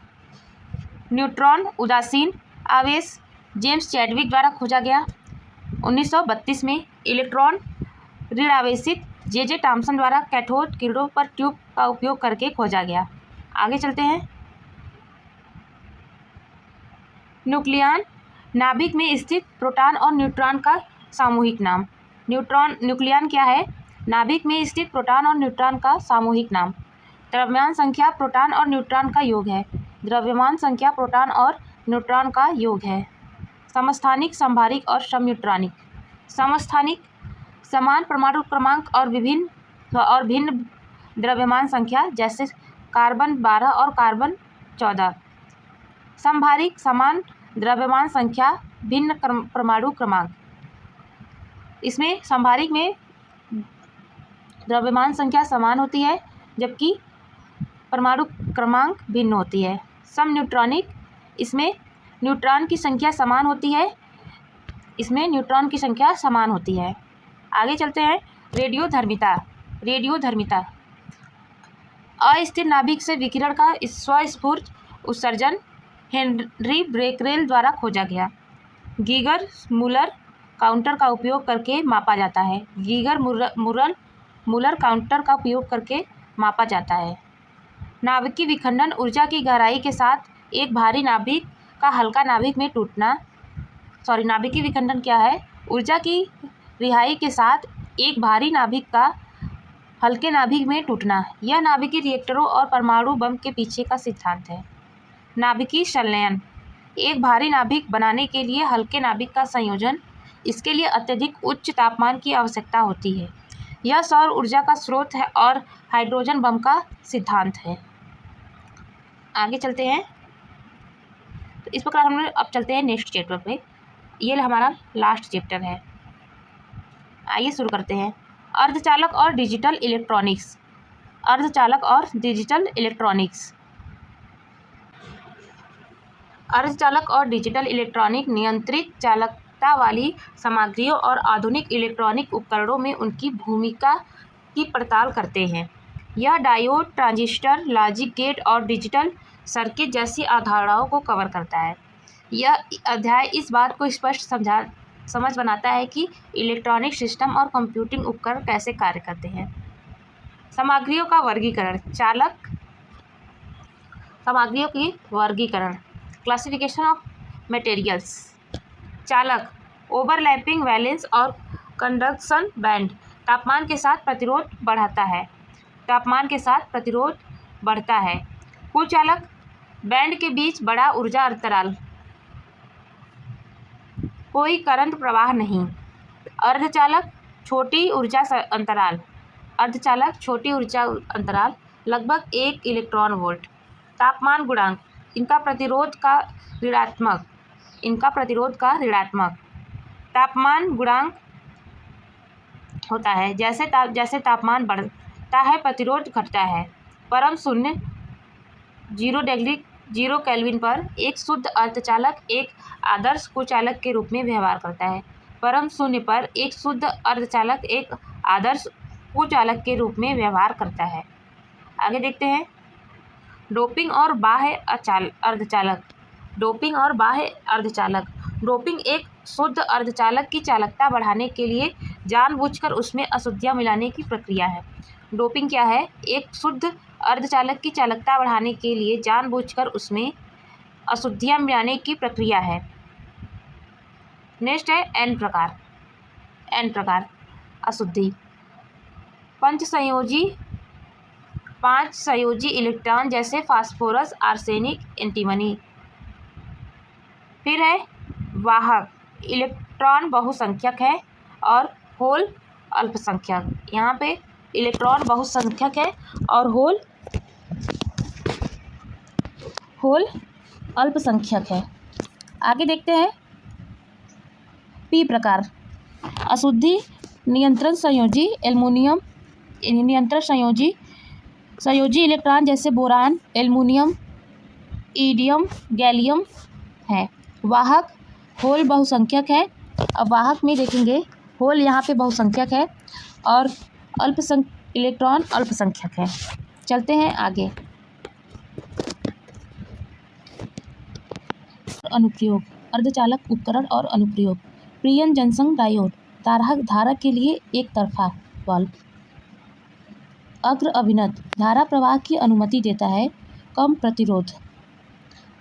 न्यूट्रॉन उदासीन आवेश जेम्स चैडविक द्वारा खोजा गया। 1932 में इलेक्ट्रॉन ऋण आवेशित जे टॉमसन द्वारा कैथोड किरणों पर ट्यूब का उपयोग करके खोजा गया। आगे चलते हैं। न्यूक्लियन नाभिक में स्थित प्रोटॉन और न्यूट्रॉन का सामूहिक नाम। न्यूक्लियन क्या है? नाभिक में स्थित प्रोटॉन और न्यूट्रॉन का सामूहिक नाम। द्रव्यमान संख्या प्रोटॉन और न्यूट्रॉन का योग है। द्रव्यमान संख्या प्रोटॉन और न्यूट्रॉन का योग है। समस्थानिक, संभारिक और समन्यूट्रॉनिक। समस्थानिक समान परमाणु क्रमांक और भिन्न द्रव्यमान संख्या, जैसे कार्बन 12 और कार्बन 14। संभारिक समान द्रव्यमान संख्या, भिन्न परमाणु क्रमांक। इसमें संभारिक में द्रव्यमान संख्या समान होती है, जबकि परमाणु क्रमांक भिन्न होती है। समन्यूट्रॉनिक, इसमें न्यूट्रॉन की संख्या समान होती है। इसमें न्यूट्रॉन की संख्या समान होती है। आगे चलते हैं। रेडियोधर्मिता। रेडियोधर्मिता अस्थिर नाभिक से विकिरण का स्वस्फूर्त उत्सर्जन हेनरी बेकरेल द्वारा खोजा गया। गीगर मूलर काउंटर का उपयोग करके मापा जाता है। गीगर मूलर काउंटर का उपयोग करके मापा जाता है। नाभिकीय विखंडन ऊर्जा की गहराई के साथ एक भारी नाभिक का हल्का नाभिक में टूटना। नाभिकीय विखंडन क्या है? ऊर्जा की रिहाई के साथ एक भारी नाभिक का हल्के नाभिक में टूटना। यह नाभिकीय रिएक्टरों और परमाणु बम के पीछे का सिद्धांत है। नाभिकीय संलयन एक भारी नाभिक बनाने के लिए हल्के नाभिक का संयोजन। इसके लिए अत्यधिक उच्च तापमान की आवश्यकता होती है। यह सौर ऊर्जा का स्रोत है और हाइड्रोजन बम का सिद्धांत है। आगे चलते हैं। तो इस प्रकार हम लोग अब चलते हैं नेक्स्ट चैप्टर पे। ये हमारा लास्ट चैप्टर है। आइए शुरू करते हैं। अर्धचालक और डिजिटल इलेक्ट्रॉनिक्स। अर्धचालक और डिजिटल इलेक्ट्रॉनिक्स। अर्धचालक और डिजिटल इलेक्ट्रॉनिक नियंत्रित चालकता वाली सामग्रियों और आधुनिक इलेक्ट्रॉनिक उपकरणों में उनकी भूमिका की पड़ताल करते हैं। यह डायोड, ट्रांजिस्टर, लॉजिक गेट और डिजिटल सर्किट जैसी अवधारणाओं को कवर करता है। यह अध्याय इस बात को स्पष्ट समझ बनाता है कि इलेक्ट्रॉनिक सिस्टम और कंप्यूटिंग उपकरण कैसे कार्य करते हैं। सामग्रियों का वर्गीकरण। चालक सामग्रियों की वर्गीकरण। Classification of materials. चालक ओवरलैपिंग वैलेंस और कंडक्शन बैंड। तापमान के साथ प्रतिरोध बढ़ाता है। तापमान के साथ प्रतिरोध बढ़ता है। कुचालक बैंड के बीच बड़ा ऊर्जा अंतराल, कोई करंट प्रवाह नहीं। अर्धचालक छोटी ऊर्जा अंतराल। अर्धचालक छोटी ऊर्जा अंतराल लगभग 1 इलेक्ट्रॉन वोल्ट। तापमान गुणांक इनका प्रतिरोध का ऋणात्मक तापमान गुणांक होता है। जैसे तापमान बढ़ता है प्रतिरोध घटता है। परम शून्य 0 केल्विन पर एक शुद्ध अर्धचालक एक आदर्श कुचालक के रूप में व्यवहार करता है। परम शून्य पर एक शुद्ध अर्धचालक एक आदर्श कुचालक के रूप में व्यवहार करता है। आगे देखते हैं। डोपिंग और बाह्य अर्धचालक। डोपिंग और बाह्य अर्धचालक। डोपिंग एक शुद्ध अर्धचालक की चालकता बढ़ाने के लिए जानबूझकर उसमें अशुद्धियाँ मिलाने की प्रक्रिया है। डोपिंग क्या है? एक शुद्ध अर्धचालक की चालकता बढ़ाने के लिए जानबूझकर उसमें अशुद्धियाँ मिलाने की प्रक्रिया है। नेक्स्ट है एन प्रकार अशुद्धि। 5 संयोजी इलेक्ट्रॉन जैसे फास्फोरस, आर्सेनिक, एंटीमनी। फिर है वाहक। इलेक्ट्रॉन बहुसंख्यक है और होल अल्पसंख्यक। यहाँ पे इलेक्ट्रॉन बहुसंख्यक है और होल अल्पसंख्यक है। आगे देखते हैं पी प्रकार। अशुद्धि नियंत्रण संयोजी एल्युमिनियम नियंत्रण संयोजी इलेक्ट्रॉन जैसे बोरान, एल्युमिनियम, ईडियम, गैलियम है। वाहक होल बहुसंख्यक है। अब वाहक में देखेंगे होल यहाँ पे बहुसंख्यक है और इलेक्ट्रॉन अल्पसंख्यक है। चलते हैं आगे। अनुप्रयोग, अर्धचालक उपकरण और अनुप्रयोग। पीएन जंक्शन डायोड, धारक के लिए एक तरफा बल्ब। अग्र अभिनत, धारा प्रवाह की अनुमति देता है, कम प्रतिरोध।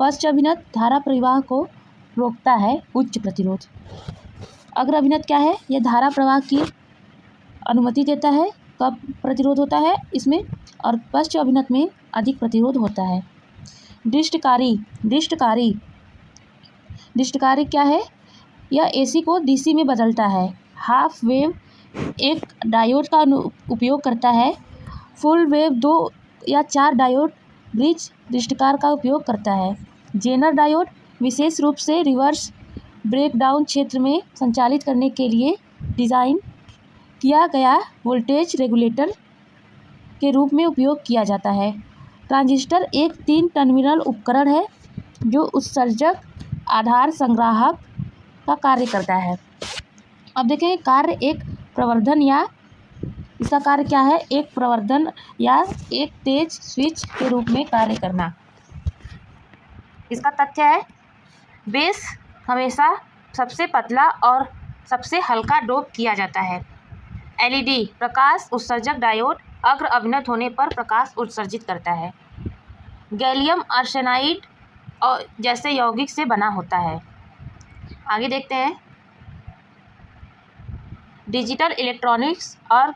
पश्च अभिनत, धारा प्रवाह को रोकता है, उच्च प्रतिरोध। अग्र अभिनत क्या है? यह धारा प्रवाह की अनुमति देता है, कम प्रतिरोध होता है इसमें, और पश्च अभिनत में अधिक प्रतिरोध होता है। डिस्टकारी क्या है? यह एसी को डीसी में बदलता है। हाफ वेव एक डायोड का उपयोग करता है। फुल वेव 2 या 4 डायोड ब्रिज डिस्टकार का उपयोग करता है। जेनर डायोड विशेष रूप से रिवर्स ब्रेकडाउन क्षेत्र में संचालित करने के लिए डिज़ाइन किया गया वोल्टेज रेगुलेटर के रूप में उपयोग किया जाता है। ट्रांजिस्टर एक 3 टर्मिनल उपकरण है जो उत्सर्जक आधार संग्राहक का कार्य करता है। अब देखें कार्य, एक प्रवर्धन या इसका कार्य क्या है? एक प्रवर्धन या एक तेज स्विच के रूप में कार्य करना। इसका तथ्य है बेस हमेशा सबसे पतला और सबसे हल्का डोप किया जाता है। एलईडी प्रकाश उत्सर्जक डायोड अग्र अभिनत होने पर प्रकाश उत्सर्जित करता है। गैलियम आर्सेनाइड और जैसे यौगिक से बना होता है। आगे देखते हैं डिजिटल इलेक्ट्रॉनिक्स और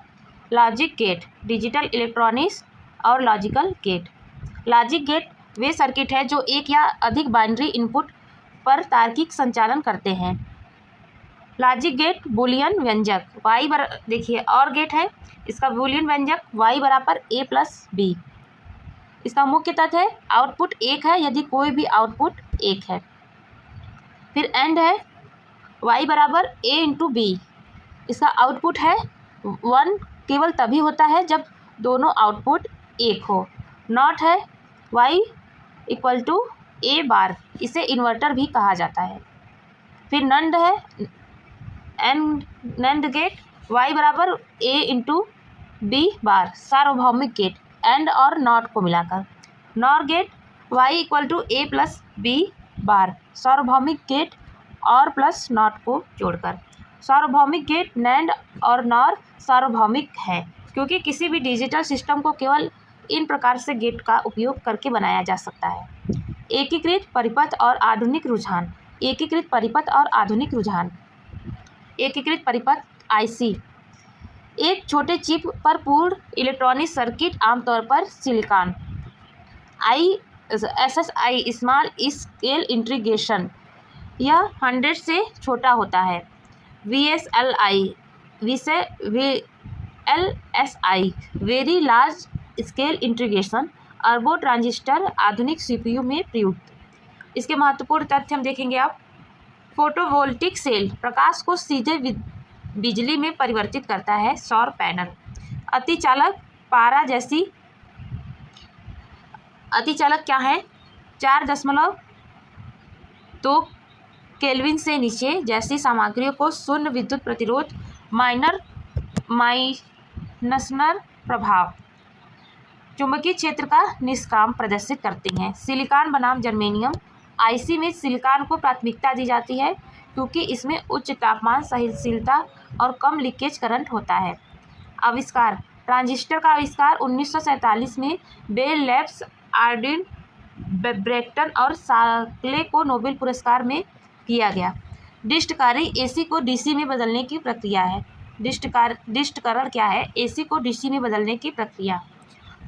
लॉजिक गेट। डिजिटल इलेक्ट्रॉनिक्स और लॉजिकल गेट। लॉजिक गेट वे सर्किट है जो एक या अधिक बाइनरी इनपुट पर तार्किक संचालन करते हैं। लॉजिक गेट बूलियन व्यंजक देखिए और गेट है, इसका बूलियन व्यंजक y बराबर a प्लस बी। इसका मुख्य तथ्य है आउटपुट 1 है यदि कोई भी आउटपुट 1 है। फिर एंड है y बराबर a इंटू बी। इसका आउटपुट है 1 केवल तभी होता है जब दोनों आउटपुट 1 हो। नॉट है y equal to a bar, इसे इन्वर्टर भी कहा जाता है। फिर नंड है नंड गेट y बराबर a इंटू बी बार, सार्वभौमिक गेट एंड और नॉट को मिलाकर। NOR gate y equal to a plus b bar, सार्वभौमिक गेट और प्लस नॉट को जोड़कर। सार्वभौमिक गेट नैंड और नॉर सार्वभौमिक है क्योंकि किसी भी डिजिटल सिस्टम को केवल इन प्रकार से गेट का उपयोग करके बनाया जा सकता है। एकीकृत परिपथ और आधुनिक रुझान। एकीकृत परिपथ और आधुनिक रुझान। एकीकृत परिपथ आईसी एक छोटे चिप पर पूर्ण इलेक्ट्रॉनिक सर्किट, आमतौर पर silicon. SSI small scale integration, यह 100 से छोटा होता है। VLSI very large scale integration, अरबों ट्रांजिस्टर आधुनिक CPU में प्रयुक्त। इसके महत्वपूर्ण तथ्य हम देखेंगे अब। फोटोवोल्टिक सेल प्रकाश को सीधे बिजली में परिवर्तित करता है। सौर पैनल। अतिचालक पारा जैसी अतिचालक क्या है? 4.2 केल्विन से नीचे जैसी सामग्रियों को शून्य विद्युत प्रतिरोध माइनसनर प्रभाव चुंबकीय क्षेत्र का निष्काम प्रदर्शित करती हैं। सिलिकॉन बनाम जर्मेनियम। आईसी में सिलिकॉन को प्राथमिकता दी जाती है क्योंकि इसमें उच्च तापमान सहिष्णुता और कम लीकेज करंट होता है। आविष्कार। ट्रांजिस्टर का आविष्कार 1947 में बेल लैब्स, आर्डिन, ब्रैक्टन और साकले को नोबेल पुरस्कार में किया गया। डिस्टकारी एसी को डीसी में बदलने की प्रक्रिया है। डिस्टकरण क्या है? एसी को डीसी में बदलने की प्रक्रिया।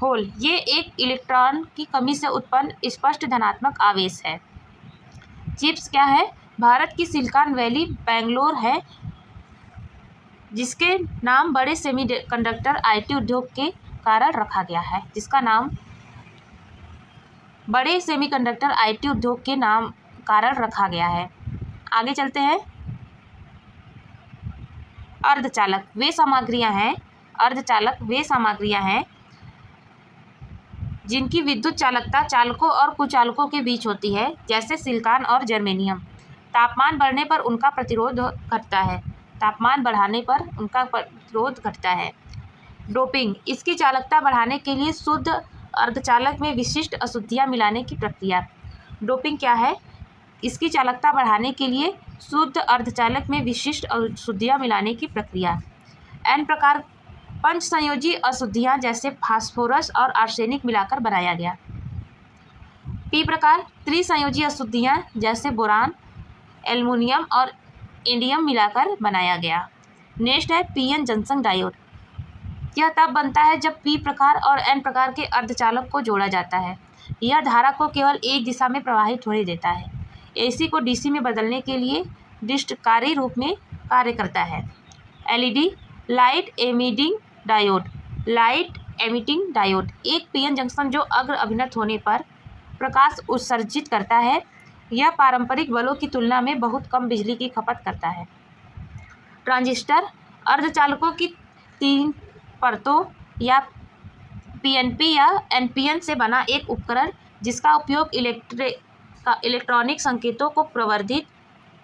होल ये एक इलेक्ट्रॉन की कमी से उत्पन्न स्पष्ट धनात्मक आवेश है। चिप्स क्या है? भारत की सिलिकॉन वैली बेंगलोर है जिसके नाम बड़े सेमीकंडक्टर आईटी उद्योग के कारण रखा गया है, जिसका नाम बड़े सेमीकंडक्टर आईटी उद्योग के नाम कारण रखा गया है। आगे चलते हैं। अर्धचालक वे सामग्रियां हैं जिनकी विद्युत चालकता चालकों और कुचालकों के बीच होती है, जैसे सिलिकॉन और जर्मेनियम। तापमान बढ़ने पर उनका प्रतिरोध घटता है, तापमान बढ़ाने पर उनका प्रतिरोध घटता है। डोपिंग इसकी चालकता बढ़ाने के लिए शुद्ध अर्धचालक में विशिष्ट अशुद्धियाँ मिलाने की प्रक्रिया। डोपिंग क्या है? इसकी चालकता बढ़ाने के लिए शुद्ध अर्धचालक में विशिष्ट अशुद्धियाँ मिलाने की प्रक्रिया। एन प्रकार पंच संयोजी अशुद्धियाँ जैसे फास्फोरस और आर्सेनिक मिलाकर बनाया गया। पी प्रकार त्रिसंयोजी अशुद्धियाँ जैसे बोरान, एल्युमिनियम और इंडियम मिलाकर बनाया गया। नेक्स्ट है पीएन जंक्शन डायोड। यह तब बनता है जब पी प्रकार और एन प्रकार के अर्धचालक को जोड़ा जाता है। यह धारा को केवल एक दिशा में प्रवाहित होने देता है। एसी को डीसी में बदलने के लिए डिस्टकारी रूप में कार्य करता है। एलईडी लाइट एमिटिंग डायोड एक पीएन जंक्शन जो अग्र अभिनत होने पर प्रकाश उत्सर्जित करता है। यह पारंपरिक बल्बों की तुलना में बहुत कम बिजली की खपत करता है। ट्रांजिस्टर अर्धचालकों की 3 परतों या पीएनपी या एनपीएन से बना एक उपकरण जिसका उपयोग इलेक्ट्रॉनिक संकेतों को प्रवर्धित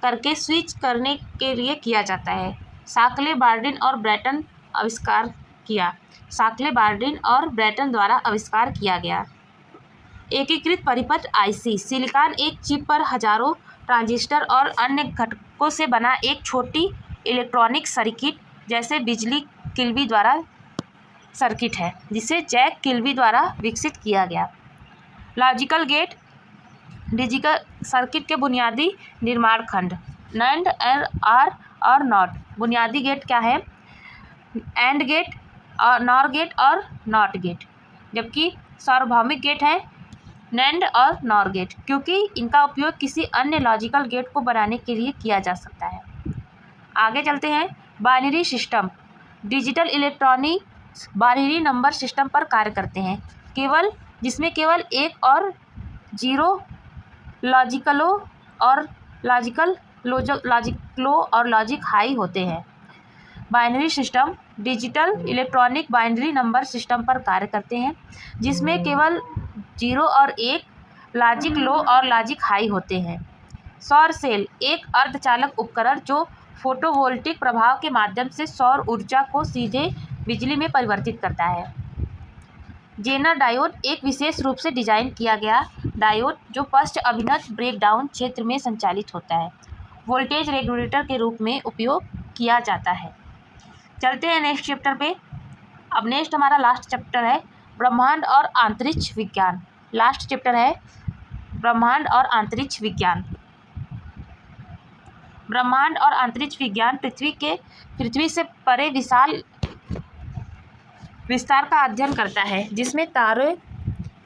करके स्विच करने के लिए किया जाता है। साकले बार्डिन और ब्रैटन द्वारा आविष्कार किया गया। एकीकृत परिपथ आईसी सिलिकॉन एक चिप पर हजारों ट्रांजिस्टर और अन्य घटकों से बना एक छोटी इलेक्ट्रॉनिक सर्किट जैसे बिजली किल्बी द्वारा सर्किट है, जिसे जैक किल्बी द्वारा विकसित किया गया। लॉजिकल गेट डिजिटल सर्किट के बुनियादी निर्माण खंड। नैंड आर और नॉट। बुनियादी गेट क्या है? एंड गेट और नॉर गेट और नॉट गेट, जबकि सार्वभौमिक गेट है नैंड और नॉर गेट, क्योंकि इनका उपयोग किसी अन्य लॉजिकल गेट को बनाने के लिए किया जा सकता है। आगे चलते हैं। Binary system digital electronics binary number system पर कार्य करते हैं, जिसमें केवल 1 और 0 लॉजिक हाई होते हैं। Binary system digital electronic binary number system पर कार्य करते हैं, जिसमें केवल 0 और 1 लॉजिक लो और लॉजिक हाई होते हैं। सौर सेल एक अर्धचालक उपकरण जो फोटोवोल्टिक प्रभाव के माध्यम से सौर ऊर्जा को सीधे बिजली में परिवर्तित करता है। जेनर डायोड एक विशेष रूप से डिजाइन किया गया डायोड जो पश्च अभिनत ब्रेकडाउन क्षेत्र में संचालित होता है, वोल्टेज रेगुलेटर के रूप में उपयोग किया जाता है। चलते हैं नेक्स्ट चैप्टर पे। अब नेक्स्ट हमारा लास्ट चैप्टर है ब्रह्मांड और अंतरिक्ष विज्ञान। लास्ट चैप्टर है ब्रह्मांड और अंतरिक्ष विज्ञान। ब्रह्मांड और अंतरिक्ष विज्ञान पृथ्वी से परे विस्तार का अध्ययन करता है, जिसमें तारे,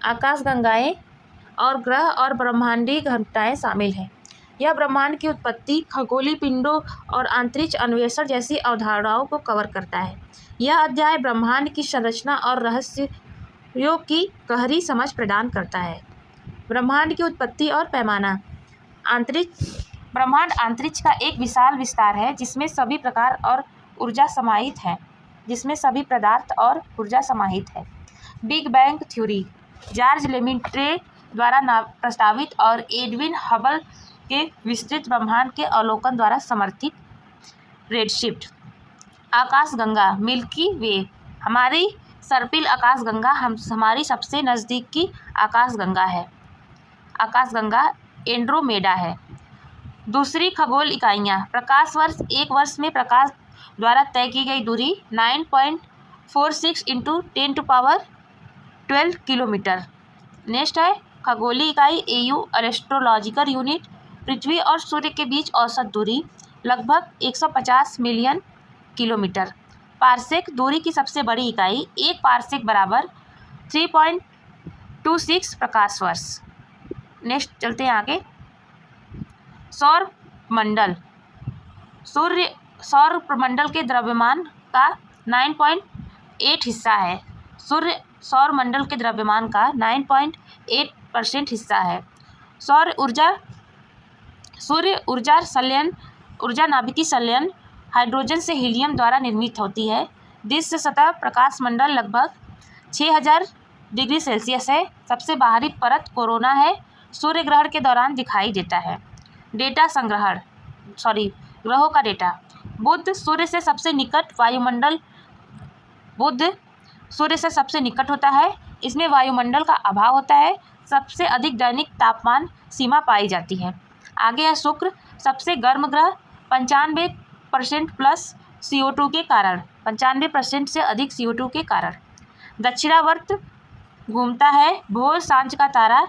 आकाशगंगाएं और ग्रह और ब्रह्मांडीय घटनाएं शामिल हैं। यह ब्रह्मांड की उत्पत्ति, खगोलीय पिंडों और अंतरिक्ष अन्वेषण जैसी अवधारणाओं को कवर करता है। यह अध्याय ब्रह्मांड की संरचना और रहस्यों की गहरी समझ प्रदान करता है। ब्रह्मांड की उत्पत्ति और पैमाना। ब्रह्मांड अंतरिक्ष का एक विशाल विस्तार है जिसमें सभी प्रकार और ऊर्जा समाहित है, पदार्थ और ऊर्जा समाहित है। बिग बैंग थ्योरी जॉर्ज लेमेट्रे द्वारा प्रस्तावित और एडविन हबल के विस्तृत ब्रह्मांड के अवलोकन द्वारा समर्थित। रेडशिफ्ट आकाशगंगा मिल्की वे हमारी सर्पिल आकाशगंगा हमारी सबसे नज़दीक की आकाशगंगा है। आकाशगंगा एंड्रोमेडा है। दूसरी खगोल इकाइयाँ प्रकाश वर्ष एक वर्ष में प्रकाश द्वारा तय की गई दूरी 9.46 × 10⁻12 किलोमीटर। नेक्स्ट है खगोलीय इकाई AU एस्ट्रोलॉजिकल यूनिट। पृथ्वी और सूर्य के बीच औसत दूरी लगभग 150 मिलियन किलोमीटर। पारसेक दूरी की सबसे बड़ी इकाई। एक पारसेक बराबर 3.26 प्रकाश वर्ष। नेक्स्ट चलते हैं आगे। सौर मंडल सूर्य सौर प्रमंडल के द्रव्यमान का 9.8 हिस्सा है। सूर्य सौर मंडल के द्रव्यमान का 9.8% हिस्सा है। सूर्य ऊर्जा नाभिकीय संलयन हाइड्रोजन से हीलियम द्वारा निर्मित होती है। दृश्य सतह प्रकाश मंडल लगभग 6000 डिग्री सेल्सियस है। सबसे बाहरी परत कोरोना है। सूर्य ग्रहण के दौरान दिखाई देता है। ग्रहों का डेटा। बुध सूर्य से सबसे निकट होता है। इसमें वायुमंडल का अभाव होता है। सबसे अधिक दैनिक तापमान सीमा पाई जाती है। आगे है शुक्र, सबसे गर्म ग्रह 95% प्लस CO2 के कारण, 95% से अधिक CO2 के कारण। दक्षिणावर्त घूमता है। भोर सांझ का तारा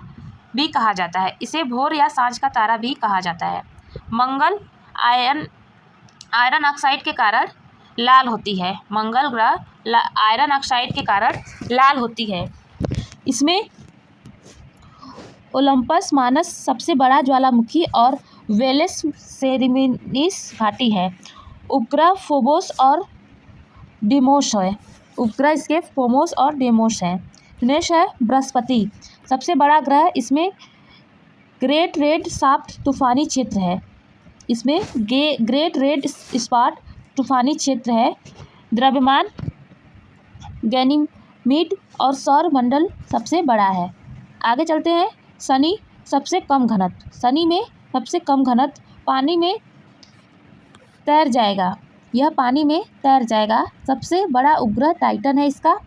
भी कहा जाता है। इसे भोर या सांझ का तारा भी कहा जाता है। मंगल आयरन ऑक्साइड के कारण लाल होती है। मंगल ग्रह आयरन ऑक्साइड के कारण लाल होती है। इसमें ओलंपस मानस सबसे बड़ा ज्वालामुखी और वेलेस सेरेनिस घाटी है। उपग्रह फोबोस और डिमोस है। उपग्रह इसके फोबोस और डिमोस है। नेक्स्ट है बृहस्पति, सबसे बड़ा ग्रह। इसमें ग्रेट रेड स्पॉट तूफानी क्षेत्र है। इसमें ग्रेट रेड स्पॉट तूफानी क्षेत्र है। द्रव्यमान गैनीमीड और सौर मंडल सबसे बड़ा है। आगे चलते हैं। शनि, सबसे कम घनत्व। शनि में सबसे कम घनत्व, पानी में तैर जाएगा। यह पानी में तैर जाएगा। सबसे बड़ा उपग्रह टाइटन है इसका।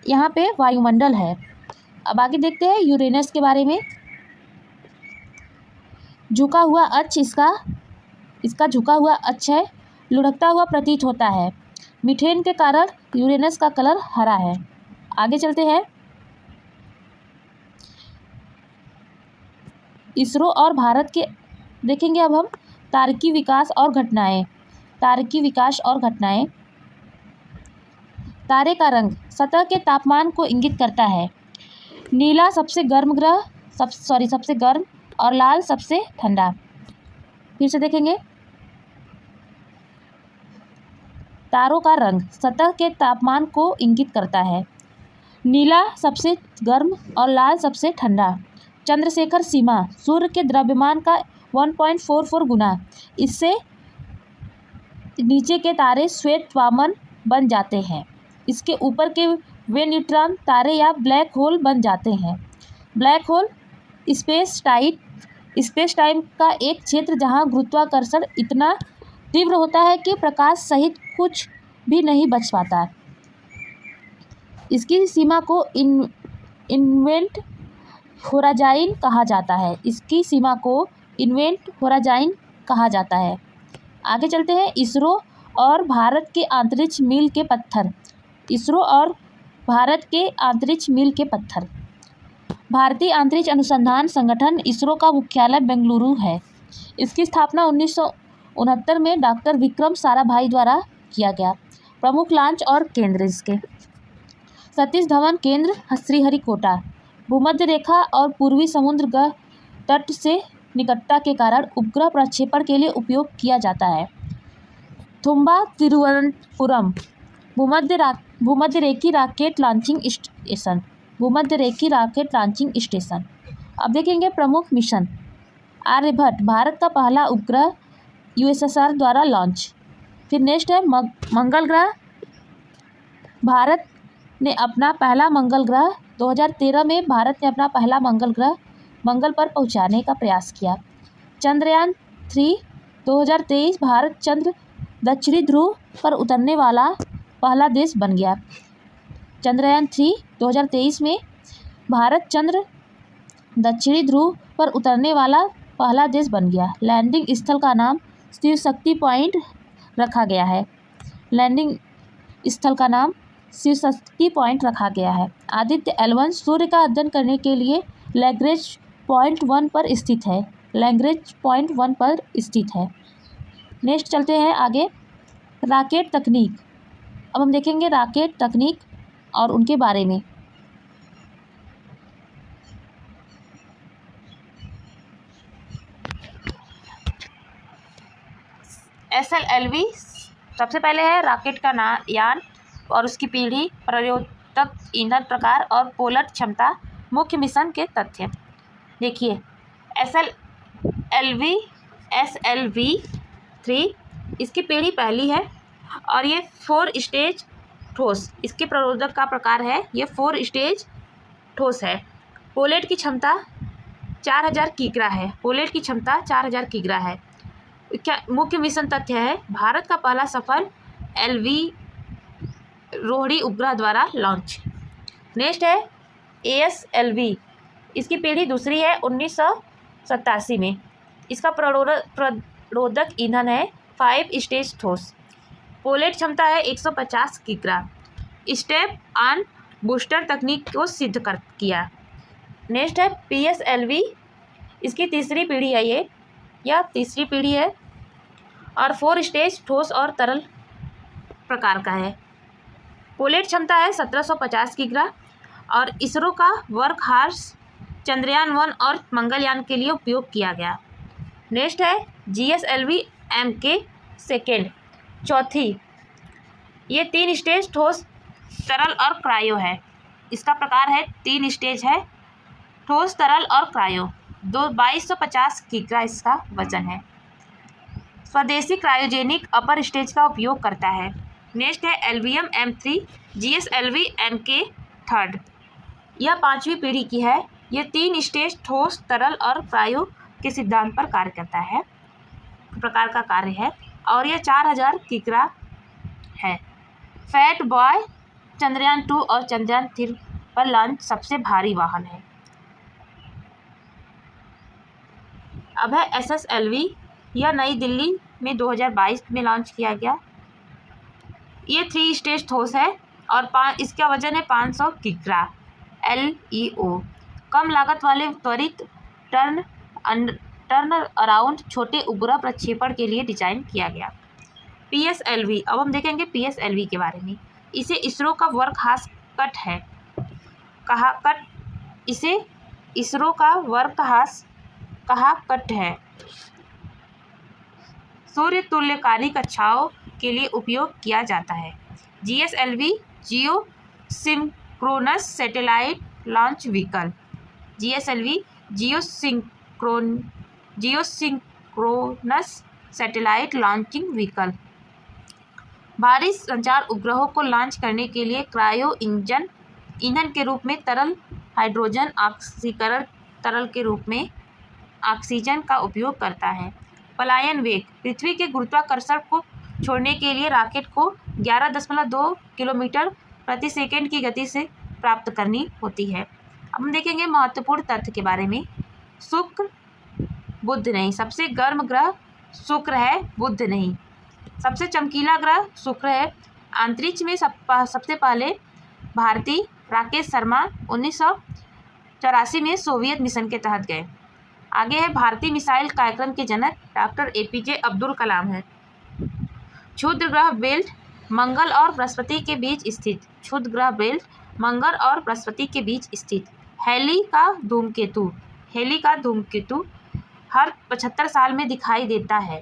यहाँ पे वायुमंडल है। अब आगे देखते हैं यूरेनस के बारे में। झुका हुआ अक्ष इसका झुका हुआ अक्ष है। लुढ़कता हुआ प्रतीत होता है। मीथेन के कारण यूरेनस का कलर हरा है। आगे चलते हैं। इसरो और भारत के देखेंगे अब हम तारकीय विकास और घटनाएं। तारे का रंग सतह के तापमान को इंगित करता है। नीला सबसे गर्म और लाल सबसे ठंडा। फिर से देखेंगे। तारों का रंग सतह के तापमान को इंगित करता है। नीला सबसे गर्म और लाल सबसे ठंडा। चंद्रशेखर सीमा सूर्य के द्रव्यमान का 1.44 गुना। इससे नीचे के तारे श्वेत वामन बन जाते हैं। इसके ऊपर के वे न्यूट्रॉन तारे या ब्लैक होल बन जाते हैं। ब्लैक होल स्पेस टाइम का एक क्षेत्र जहां गुरुत्वाकर्षण इतना तीव्र होता है कि प्रकाश सहित कुछ भी नहीं बच पाता। इसकी सीमा को इन्वेंट होराइज़न कहा जाता है। आगे चलते हैं। इसरो और भारत के अंतरिक्ष मील के पत्थर। भारतीय अंतरिक्ष अनुसंधान संगठन इसरो का मुख्यालय बेंगलुरु है। इसकी स्थापना 1969 में डॉक्टर विक्रम साराभाई द्वारा किया गया। प्रमुख लॉन्च और केंद्र इसके सतीश धवन केंद्र श्रीहरिकोटा। भूमध्य रेखा और पूर्वी समुद्र तट से निकटता के कारण उपग्रह प्रक्षेपण के लिए उपयोग किया जाता है। थुम्बा तिरुवनंतपुरम भूमध्यरेखीय रॉकेट लॉन्चिंग स्टेशन। अब देखेंगे प्रमुख मिशन। आर्यभट्ट भारत का पहला उपग्रह USSR द्वारा लॉन्च। फिर नेक्स्ट है मंगल ग्रह। भारत ने अपना पहला मंगल ग्रह 2013 में मंगल पर पहुंचाने का प्रयास किया। चंद्रयान 3 2023 भारत चंद्र दक्षिणी ध्रुव पर उतरने वाला पहला देश बन गया। चंद्रयान 3 2023 में भारत चंद्र दक्षिणी ध्रुव पर उतरने वाला पहला देश बन गया। लैंडिंग स्थल का नाम शिव शक्ति पॉइंट रखा गया है। आदित्य L1 सूर्य का अध्ययन करने के लिए लैग्रेंज पॉइंट 1 पर स्थित है। नेक्स्ट चलते हैं आगे। रॉकेट तकनीक। अब हम देखेंगे रॉकेट तकनीक और उनके बारे में। SLLV सबसे पहले है रॉकेट का यान और उसकी पीढ़ी, प्रयोतक ईंधन प्रकार और पोलट क्षमता। मुख्य मिशन के तथ्य देखिए। SLV 3 इसकी पीढ़ी पहली है और ये 4 स्टेज ठोस, इसके प्ररोधक का प्रकार है, ये 4 स्टेज ठोस है। पोलेट की क्षमता 4000 किग्रा है, पोलेट की क्षमता 4000 किग्रा है। क्या मुख्य मिशन तथ्य है, भारत का पहला सफल LV रोहिणी उपग्रह द्वारा लॉन्च। नेक्स्ट है ASLV, इसकी पीढ़ी दूसरी है 1987 में। इसका प्ररोधक ईंधन है 5 स्टेज ठोस। पोलेट क्षमता है 150 किग्रा। स्टेप ऑन बूस्टर तकनीक को सिद्ध किया। नेक्स्ट है PSLV, इसकी तीसरी पीढ़ी है, यह तीसरी पीढ़ी है और 4 स्टेज ठोस और तरल प्रकार का है। पोलेट क्षमता है 1750 किग्रा और इसरो का वर्क हॉर्स चंद्रयान 1 और मंगलयान के लिए उपयोग किया गया। नेक्स्ट है GSLV MK सेकेंड, चौथी, ये 3 स्टेज ठोस तरल और क्रायो है। इसका प्रकार है 3 स्टेज है, ठोस तरल और क्रायो। 2250 किग्रा इसका वजन है। स्वदेशी क्रायोजेनिक अपर स्टेज का उपयोग करता है। नेक्स्ट है LVM M3 GSLV MK third, यह 5वीं पीढ़ी की है। यह 3 स्टेज ठोस तरल और क्रायो के सिद्धांत पर कार्य करता है, प्रकार का कार्य है और यह 4000 किग्रा है। फैट बॉय चंद्रयान 2 और चंद्रयान 3 पर लॉन्च सबसे भारी वाहन है। अब है SSLV, यह नई दिल्ली में 2022 में लॉन्च किया गया। ये 3 स्टेज ठोस है और इसका वजन है 500 किग्रा। LEO, कम लागत वाले त्वरित टर्न अराउंड छोटे उपग्रह प्रक्षेपण के लिए डिजाइन किया गया। PSLV, अब हम देखेंगे PSLV के बारे में। इसे इसरो का वर्क हॉर्स कट है, इसे इसरो का वर्क हॉर्स कट है। सूर्य तुल्यकारी कक्षाओं के लिए उपयोग किया जाता है। GSLV geo synchronous satellite launch vehicle, GSLV geo synchronous satellite launching vehicle, भारी संचार उपग्रहों को लॉन्च करने के लिए क्रायो ईंधन के रूप में तरल हाइड्रोजन ऑक्सीकरण तरल के रूप में ऑक्सीजन का उपयोग करता है। पलायन वेग, पृथ्वी के गुरुत्वाकर्षण को छोड़ने के लिए रॉकेट को 11.2 किलोमीटर प्रति सेकंड की गति से प्राप्त करनी होती है। अब हम देखेंगे महत्वपूर्ण तथ्य के बारे में। शुक्र बुध नहीं, सबसे गर्म ग्रह शुक्र है, बुध नहीं। सबसे चमकीला ग्रह शुक्र है। अंतरिक्ष में सबसे पहले भारतीय राकेश शर्मा 1984 में सोवियत मिशन के तहत गए। आगे है भारतीय मिसाइल कार्यक्रम के जनक डॉक्टर APJ अब्दुल कलाम है। क्षुद्र ग्रह बेल्ट मंगल और बृहस्पति के बीच स्थित, क्षुद्र ग्रह बेल्ट मंगल और बृहस्पति के बीच स्थित। हेली का धूमकेतु हर 75 साल में दिखाई देता है।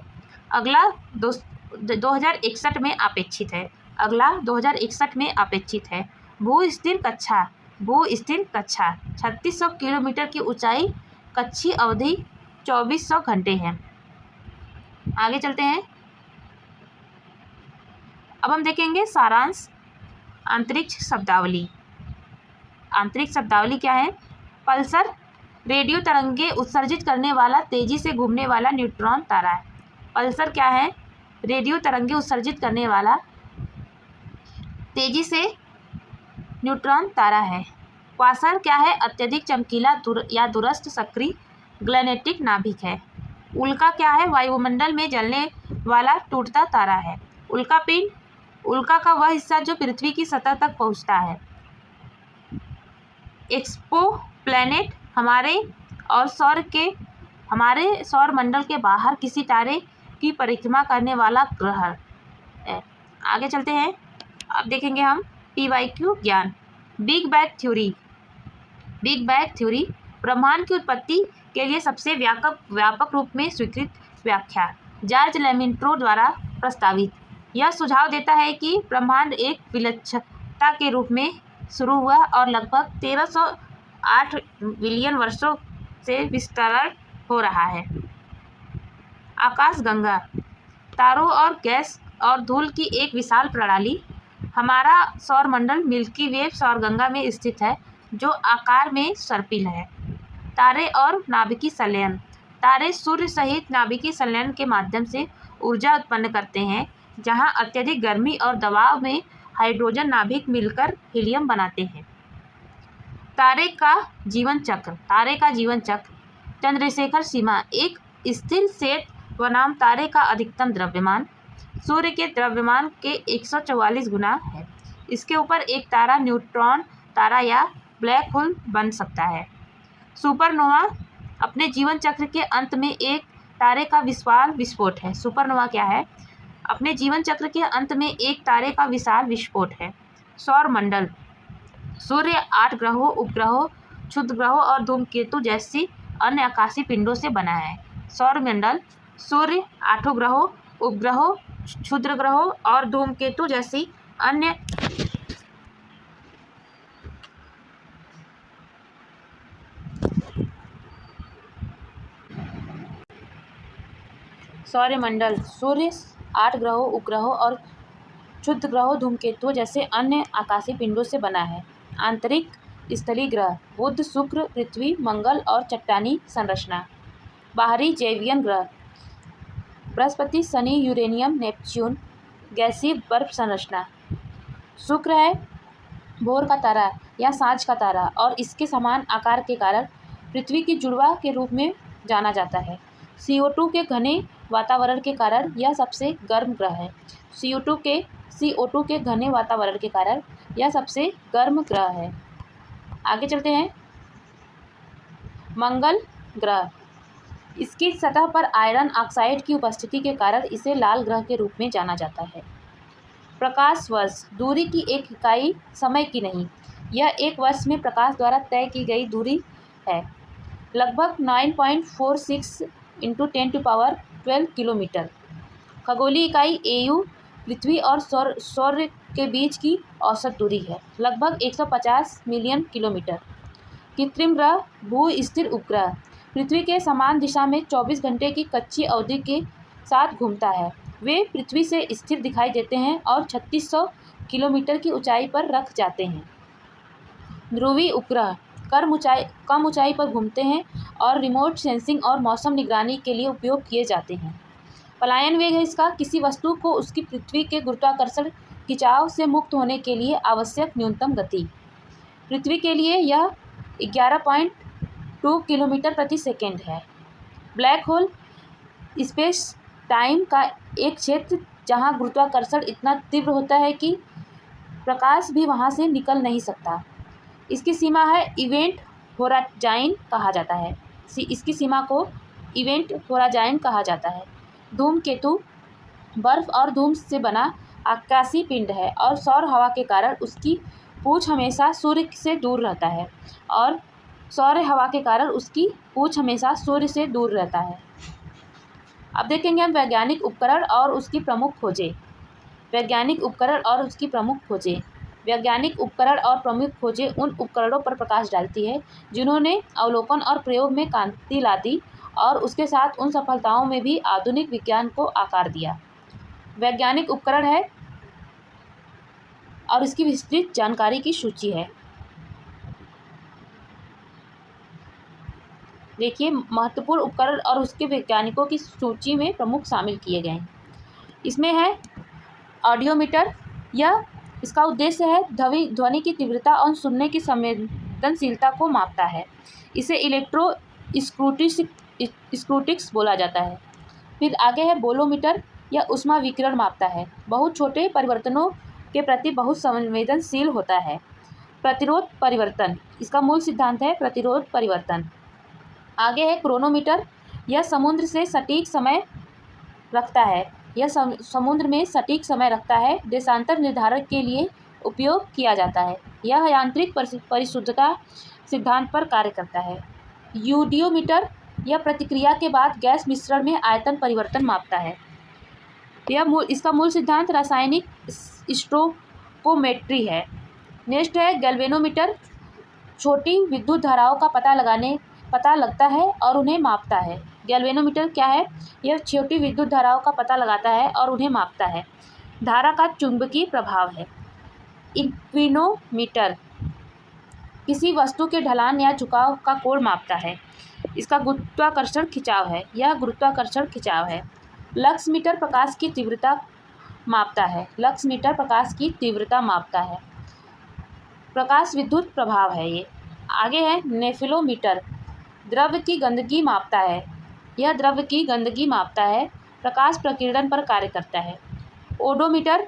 अगला 2061 में अपेक्षित है। अगला 2061 में अपेक्षित है। भू स्थिर कक्षा 3600 किलोमीटर की ऊंचाई, कक्षीय अवधि 2400 घंटे है। आगे चलते हैं। अब हम देखेंगे सारांश। अंतरिक्ष शब्दावली। अंतरिक्ष शब्दावली क्या है? पल्सर रेडियो तरंगे उत्सर्जित करने वाला तेजी से घूमने वाला न्यूट्रॉन तारा है। पल्सर क्या है? रेडियो तरंगे उत्सर्जित करने वाला तेजी से न्यूट्रॉन तारा है। क्वासर क्या है? अत्यधिक चमकीला या दूरस्थ सक्रिय ग्लैनेटिक नाभिक है। उल्का क्या है? वायुमंडल में जलने वाला टूटता तारा है। उल्का पिंड उल्का का वह हिस्सा जो पृथ्वी की सतह तक पहुंचता है। एक्सपो प्लैनेट हमारे सौर मंडल के बाहर किसी तारे की परिक्रमा करने वाला ग्रह है। आगे चलते हैं। अब देखेंगे हम PYQ ज्ञान। बिग बैंग थ्योरी ब्रह्मांड की उत्पत्ति के लिए सबसे व्यापक रूप में स्वीकृत व्याख्या। जॉर्ज लेमिंट्रो द्वारा प्रस्तावित। यह सुझाव देता है कि ब्रह्मांड एक विलक्षणता के रूप में शुरू हुआ और लगभग 1308 बिलियन वर्षों से विस्तार हो रहा है। आकाशगंगा, तारों और गैस और धूल की एक विशाल प्रणाली। हमारा सौरमंडल मिल्की वे सौरगंगा में स्थित है, जो आकार में सर्पिल है। तारे और नाभिकीय संलयन। तारे सूर्य सहित नाभिकीय संलयन के माध्यम से ऊर्जा उत्पन्न करते हैं, जहां अत्यधिक गर्मी और दबाव में हाइड्रोजन नाभिक मिलकर हीलियम बनाते हैं। तारे का जीवन चक्र। तारे का जीवन चक्र। चंद्रशेखर सीमा, एक स्थिर सेट बनाम तारे का अधिकतम द्रव्यमान सूर्य के द्रव्यमान के 144 गुना है। इसके ऊपर एक तारा न्यूट्रॉन तारा या ब्लैक होल बन सकता है। सुपरनोवा अपने जीवन चक्र के अंत में एक तारे का विशाल विस्फोट है। सुपरनोवा क्या है? अपने जीवन चक्र के अंत में एक तारे का विशाल विस्फोट है। सौरमंडल। सूर्य 8 ग्रहों, उपग्रहों, क्षुद्र ग्रहों और धूमकेतु जैसी अन्य आकाशीय पिंडों से बना है। सौरमंडल सूर्य, 8 ग्रहों, उपग्रहों, क्षुद्र ग्रहों और धूमकेतु जैसी अन्य सौरमंडल सूर्य, 8 ग्रहों, उपग्रहों और क्षुद्र ग्रहों, धूमकेतुओं जैसे अन्य आकाशीय पिंडों से बना है। आंतरिक स्थलीय ग्रह। बुध, शुक्र, पृथ्वी, मंगल और चट्टानी संरचना। बाहरी जैवियन ग्रह। Brihaspati, Shani, uranium, Neptune. गैसीय बर्फ संरचना। शुक्र है भोर का तारा या सांझ का तारा और इसके समान आकार के कारण पृथ्वी की जुड़वा के रूप में जाना जाता है। CO2 के घने वातावरण के कारण यह सबसे गर्म ग्रह है। CO2 के घने वातावरण के कारण यह सबसे गर्म ग्रह है। आगे चलते हैं। मंगल ग्रह। इसकी सतह पर आयरन ऑक्साइड की उपस्थिति के कारण इसे लाल ग्रह के रूप में जाना जाता है। प्रकाश वर्ष। दूरी की एक इकाई, समय की नहीं। यह एक वर्ष में प्रकाश द्वारा तय की गई दूरी है। लगभग 9.46 × 10⁻12 किलोमीटर। खगोलीय इकाई AU। पृथ्वी और सूर्य के बीच की औसत दूरी है लगभग 150 मिलियन किलोमीटर। कृत्रिम ग्रह, भू स्थिर उपग्रह। पृथ्वी के समान दिशा में 24 घंटे की कच्ची अवधि के साथ घूमता है। वे पृथ्वी से स्थिर दिखाई देते हैं और 3600 किलोमीटर की ऊंचाई पर रख जाते हैं। ध्रुवीय उपग्रह कम ऊंचाई पर घूमते हैं और रिमोट सेंसिंग और मौसम निगरानी के लिए उपयोग किए जाते हैं। पलायन वेग है इसका, किसी वस्तु को उसकी पृथ्वी के गुरुत्वाकर्षण खिंचाव से मुक्त होने के लिए आवश्यक न्यूनतम गति। पृथ्वी के लिए यह 11.2 किलोमीटर प्रति सेकेंड है। ब्लैक होल स्पेस टाइम का एक क्षेत्र जहां गुरुत्वाकर्षण इतना तीव्र होता है कि प्रकाश भी वहां से निकल नहीं सकता। इसकी सीमा है इवेंट होराइज़न कहा जाता है। इसकी सीमा को इवेंट होराइज़न कहा जाता है। धूमकेतु बर्फ और धूम से बना आकाशीय पिंड है और सौर हवा के कारण उसकी पूंछ हमेशा सूर्य से दूर रहता है और सौर हवा के कारण उसकी पूंछ हमेशा सूर्य से दूर रहता है। अब देखेंगे हम वैज्ञानिक उपकरण और उसकी प्रमुख खोजें। वैज्ञानिक उपकरण और उसकी प्रमुख खोजें। वैज्ञानिक उपकरण और प्रमुख खोजें उन उपकरणों पर प्रकाश डालती है जिन्होंने अवलोकन और प्रयोग में क्रांति ला दी और उसके साथ उन सफलताओं में भी आधुनिक विज्ञान को आकार दिया। वैज्ञानिक उपकरण है और इसकी विस्तृत जानकारी की सूची है। देखिए, महत्वपूर्ण उपकरण और उसके वैज्ञानिकों की सूची में प्रमुख शामिल किए गए हैं। इसमें है ऑडियोमीटर। यह इसका उद्देश्य है ध्वनि की तीव्रता और सुनने की संवेदनशीलता को मापता है। इसे इलेक्ट्रो स्क्रूटिक्स बोला जाता है। फिर आगे है बोलोमीटर। यह ऊष्मा विकिरण मापता है, बहुत छोटे परिवर्तनों के प्रति बहुत संवेदनशील होता है। प्रतिरोध परिवर्तन, इसका मूल सिद्धांत है प्रतिरोध परिवर्तन। आगे है क्रोनोमीटर। यह समुद्र से सटीक समय रखता है। यह समुद्र में सटीक समय रखता है, देशांतर निर्धारण के लिए उपयोग किया जाता है। यह यांत्रिक परिशुद्धता सिद्धांत पर कार्य करता है। यूडियोमीटर यह प्रतिक्रिया के बाद गैस मिश्रण में आयतन परिवर्तन मापता है। इसका मूल सिद्धांत रासायनिक स्टोइकोमेट्री है। नेक्स्ट है गैल्वेनोमीटर। छोटी विद्युत धाराओं का पता लगता है और उन्हें मापता है। गैल्वेनोमीटर क्या है? यह छोटी विद्युत धाराओं का पता लगाता है और उन्हें मापता है। धारा का चुंबकीय प्रभाव है। इक्विनोमीटर किसी वस्तु के ढलान या झुकाव का कोण मापता है। इसका गुरुत्वाकर्षण खिंचाव है। यह गुरुत्वाकर्षण खिंचाव है। लक्स मीटर प्रकाश की तीव्रता मापता है। लक्स मीटर प्रकाश की तीव्रता मापता है। प्रकाश विद्युत प्रभाव है ये। आगे है नेफिलोमीटर। द्रव्य की गंदगी मापता है। यह द्रव्य की गंदगी मापता है। प्रकाश प्रकीर्णन पर कार्य करता है। ओडोमीटर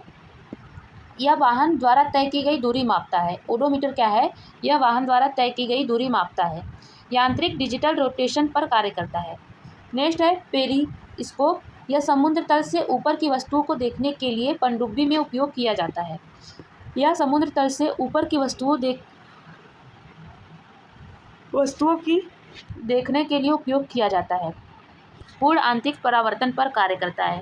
यह वाहन द्वारा तय की गई दूरी मापता है। ओडोमीटर क्या है? यह वाहन द्वारा तय की गई दूरी मापता है। यांत्रिक डिजिटल रोटेशन पर कार्य करता है। नेक्स्ट है पेरिस्कोप। यह समुद्र तल से ऊपर की वस्तुओं को देखने के लिए पनडुब्बी में उपयोग किया जाता है। यह समुद्र तल से ऊपर की वस्तुओं की देखने के लिए उपयोग किया जाता है। पूर्ण आंतरिक परावर्तन पर कार्य करता है।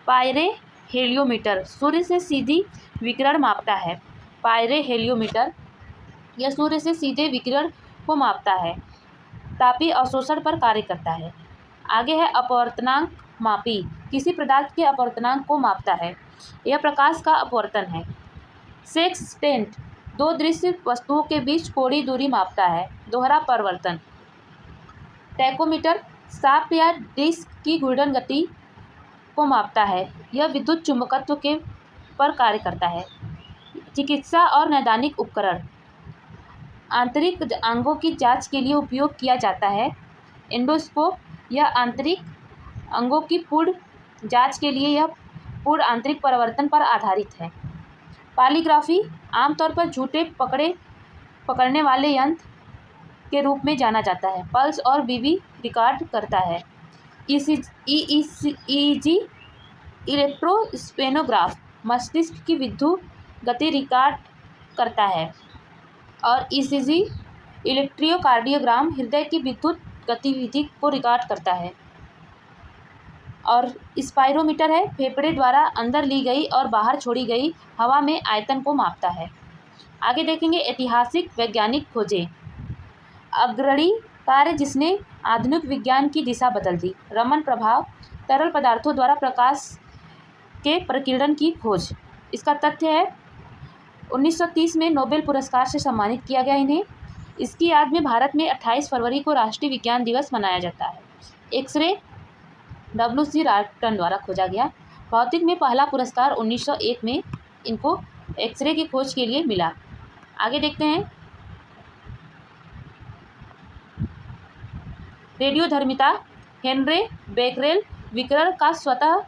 पायरेहेलियोमीटर सूर्य से सीधी विकिरण मापता है। पायरेहेलियोमीटर यह सूर्य से सीधे विकिरण को मापता है। तापीय अवशोषण पर कार्य करता है। आगे है अपवर्तनांक मापी। किसी पदार्थ के अपवर्तनांक को मापता है। यह प्रकाश का अपवर्तन है। सेक्सटेंट दो दृश्य वस्तुओं के बीच कोणीय दूरी मापता है। दोहरा परावर्तन। टैकोमीटर शाफ्ट या डिस्क की घूर्णन गति को मापता है। यह विद्युत चुंबकत्व के पर कार्य करता है। चिकित्सा और नैदानिक उपकरण। आंतरिक अंगों की जांच के लिए उपयोग किया जाता है। एंडोस्कोप यह आंतरिक अंगों की पूर्ण जांच के लिए यह पूर्ण आंतरिक परावर्तन पर आधारित है। पॉलीग्राफी आमतौर पर झूठे पकड़ने वाले यंत्र के रूप में जाना जाता है। पल्स और बीबी रिकॉर्ड करता है। ईईजी इलेक्ट्रोस्पेनोग्राफ मस्तिष्क की विद्युत गति रिकॉर्ड करता है। और ईसीजी इलेक्ट्रोकार्डियोग्राम हृदय की विद्युत गतिविधि को रिकॉर्ड करता है। और स्पाइरोमीटर है फेफड़े द्वारा अंदर ली गई और बाहर छोड़ी गई हवा में आयतन को मापता है। आगे देखेंगे ऐतिहासिक वैज्ञानिक खोजें। अग्रणी कार्य जिसने आधुनिक विज्ञान की दिशा बदल दी। रमन प्रभाव तरल पदार्थों द्वारा प्रकाश के प्रकीर्णन की खोज। इसका तथ्य है 1930 में नोबेल पुरस्कार से सम्मानित किया गया इन्हें। इसकी याद में भारत में 28 फरवरी को राष्ट्रीय विज्ञान दिवस मनाया जाता है। एक्सरे WC राल्टन द्वारा खोजा गया। भौतिक में पहला पुरस्कार 1901 में इनको एक्सरे की खोज के लिए मिला। आगे देखते हैं रेडियोधर्मिता। हेनरी बेकरेल विकिरण का स्वतः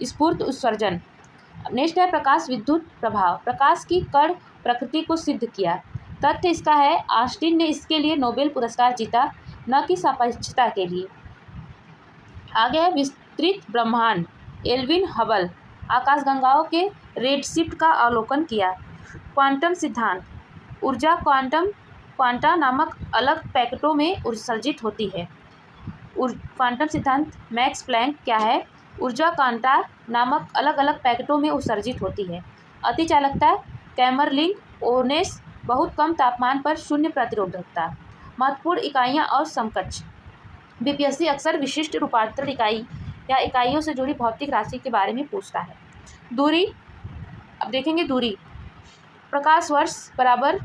स्फूर्त उत्सर्जन। नेक्स्ट है प्रकाश विद्युत प्रभाव। प्रकाश की कण प्रकृति को सिद्ध किया। तथ्य इसका है ऑस्टिन ने इसके लिए नोबेल पुरस्कार जीता, न कि सापेक्षता के लिए। आगे है विस्तृत ब्रह्मांड। एल्विन हबल आकाशगंगाओं के रेडशिफ्ट का अवलोकन किया। क्वांटम सिद्धांत ऊर्जा क्वांटा नामक अलग पैकेटों में उत्सर्जित होती है। क्वांटम सिद्धांत मैक्स प्लैंक क्या है? ऊर्जा क्वांटा नामक अलग अलग पैकेटों में उत्सर्जित होती है। अतिचालकता कैमरलिंग ओनेस बहुत कम तापमान पर शून्य प्रतिरोधकता। महत्वपूर्ण इकाइयाँ और समकक्ष। बीपीएससी अक्सर विशिष्ट रूपांतरण इकाई या इकाइयों से जुड़ी भौतिक राशि के बारे में पूछता है। दूरी, अब देखेंगे दूरी। प्रकाश वर्ष बराबर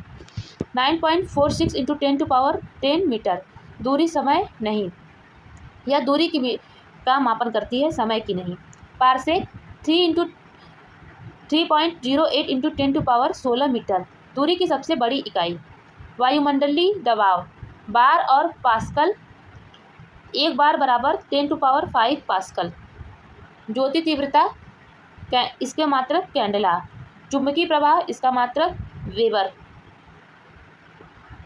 9.46 × 10⁻10 मीटर। दूरी समय नहीं, यह दूरी का मापन करती है, समय की नहीं। Parsec 3.08 × 10⁻16 metre. दूरी की सबसे बड़ी इकाई। वायुमंडलीय दबाव बार और पास्कल। एक बार बराबर 10⁵ पास्कल। ज्योति तीव्रता इसके मात्रक कैंडेला। चुंबकीय प्रवाह इसका मात्रक वेबर।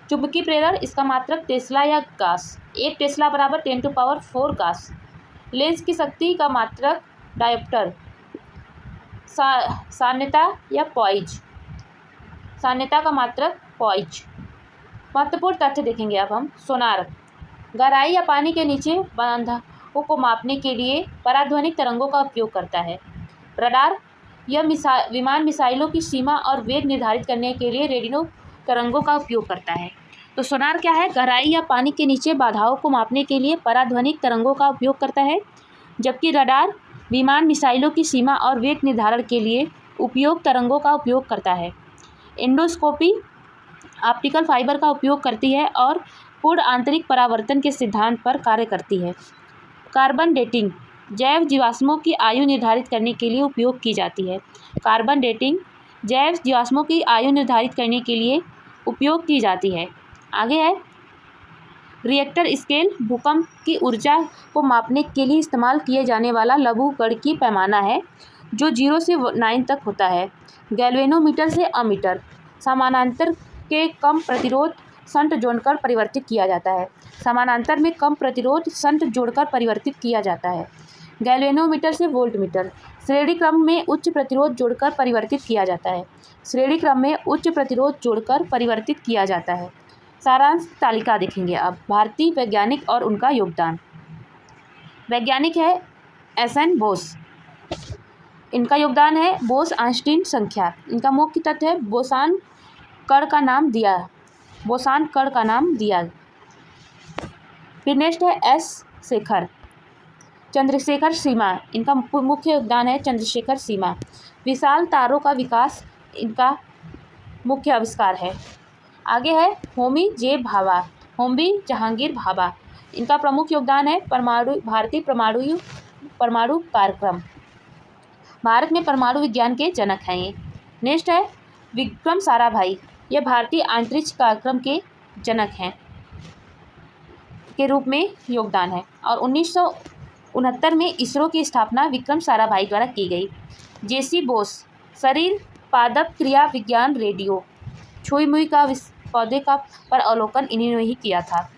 चुंबकीय प्रेरण इसका मात्रक टेस्ला या गास। 1 टेस्ला बराबर 10⁴ गास। लेंस की शक्ति का मात्रक डायोप्टर। सान्यता या पॉइज। सान्यता का मात्रक पॉइज। महत्वपूर्ण तथ्य देखेंगे अब हम। सोनार गहराई या पानी के नीचे बांधों को मापने के लिए पराध्वनिक तरंगों का उपयोग करता है। रडार यह विमान मिसाइलों की सीमा और वेग निर्धारित करने के लिए रेडियो तरंगों का उपयोग करता है। तो सोनार क्या है? गहराई या पानी के नीचे बाधाओं को मापने के लिए पराध्वनिक तरंगों का उपयोग करता है, जबकि रडार विमान मिसाइलों की सीमा और वेग निर्धारण के लिए उपयोग तरंगों का उपयोग करता है। एंडोस्कोपी ऑप्टिकल फाइबर का उपयोग करती है और पूर्ण आंतरिक परावर्तन के सिद्धांत पर कार्य करती है। कार्बन डेटिंग जैव जीवाश्मों की आयु निर्धारित करने के लिए उपयोग की जाती है। कार्बन डेटिंग जैव जीवाश्मों की आयु निर्धारित करने के लिए उपयोग की जाती है। आगे है रिएक्टर स्केल भूकंप की ऊर्जा को मापने के लिए इस्तेमाल किए जाने वाला लघुगणकीय पैमाना है जो 0 से 9 तक होता है। गैल्वेनोमीटर से अमीटर समानांतर के कम प्रतिरोध शंट जोड़कर परिवर्तित किया जाता है। समानांतर में कम प्रतिरोध शंट जोड़कर परिवर्तित किया जाता है। गैल्वेनोमीटर से वोल्टमीटर श्रेणी क्रम में उच्च प्रतिरोध जोड़कर परिवर्तित किया जाता है। श्रेणी क्रम में उच्च प्रतिरोध जोड़कर परिवर्तित किया जाता है। सारांश तालिका देखेंगे अब। भारतीय वैज्ञानिक और उनका योगदान। वैज्ञानिक है एस.एन. बोस। इनका योगदान है बोस आइंस्टीन संख्या। इनका मुख्य तथ्य है बोसान कण का नाम दिया। फिर नेक्स्ट है एस. शेखर। चंद्रशेखर सीमा। इनका मुख्य योगदान है चंद्रशेखर सीमा। विशाल तारों का विकास इनका मुख्य आविष्कार है। आगे है होमी जहांगीर भाभा। इनका प्रमुख योगदान है भारतीय परमाणु कार्यक्रम। भारत में परमाणु विज्ञान के जनक हैं ये। नेक्स्ट है विक्रम साराभाई। यह भारतीय अंतरिक्ष कार्यक्रम के जनक हैं के रूप में योगदान है और 1969 में इसरो की स्थापना विक्रम साराभाई द्वारा की गई। जे.सी. बोस शरीर पादप क्रिया विज्ञान रेडियो छुई मुई का पौधे का पर अवलोकन इन्होंने ही किया था।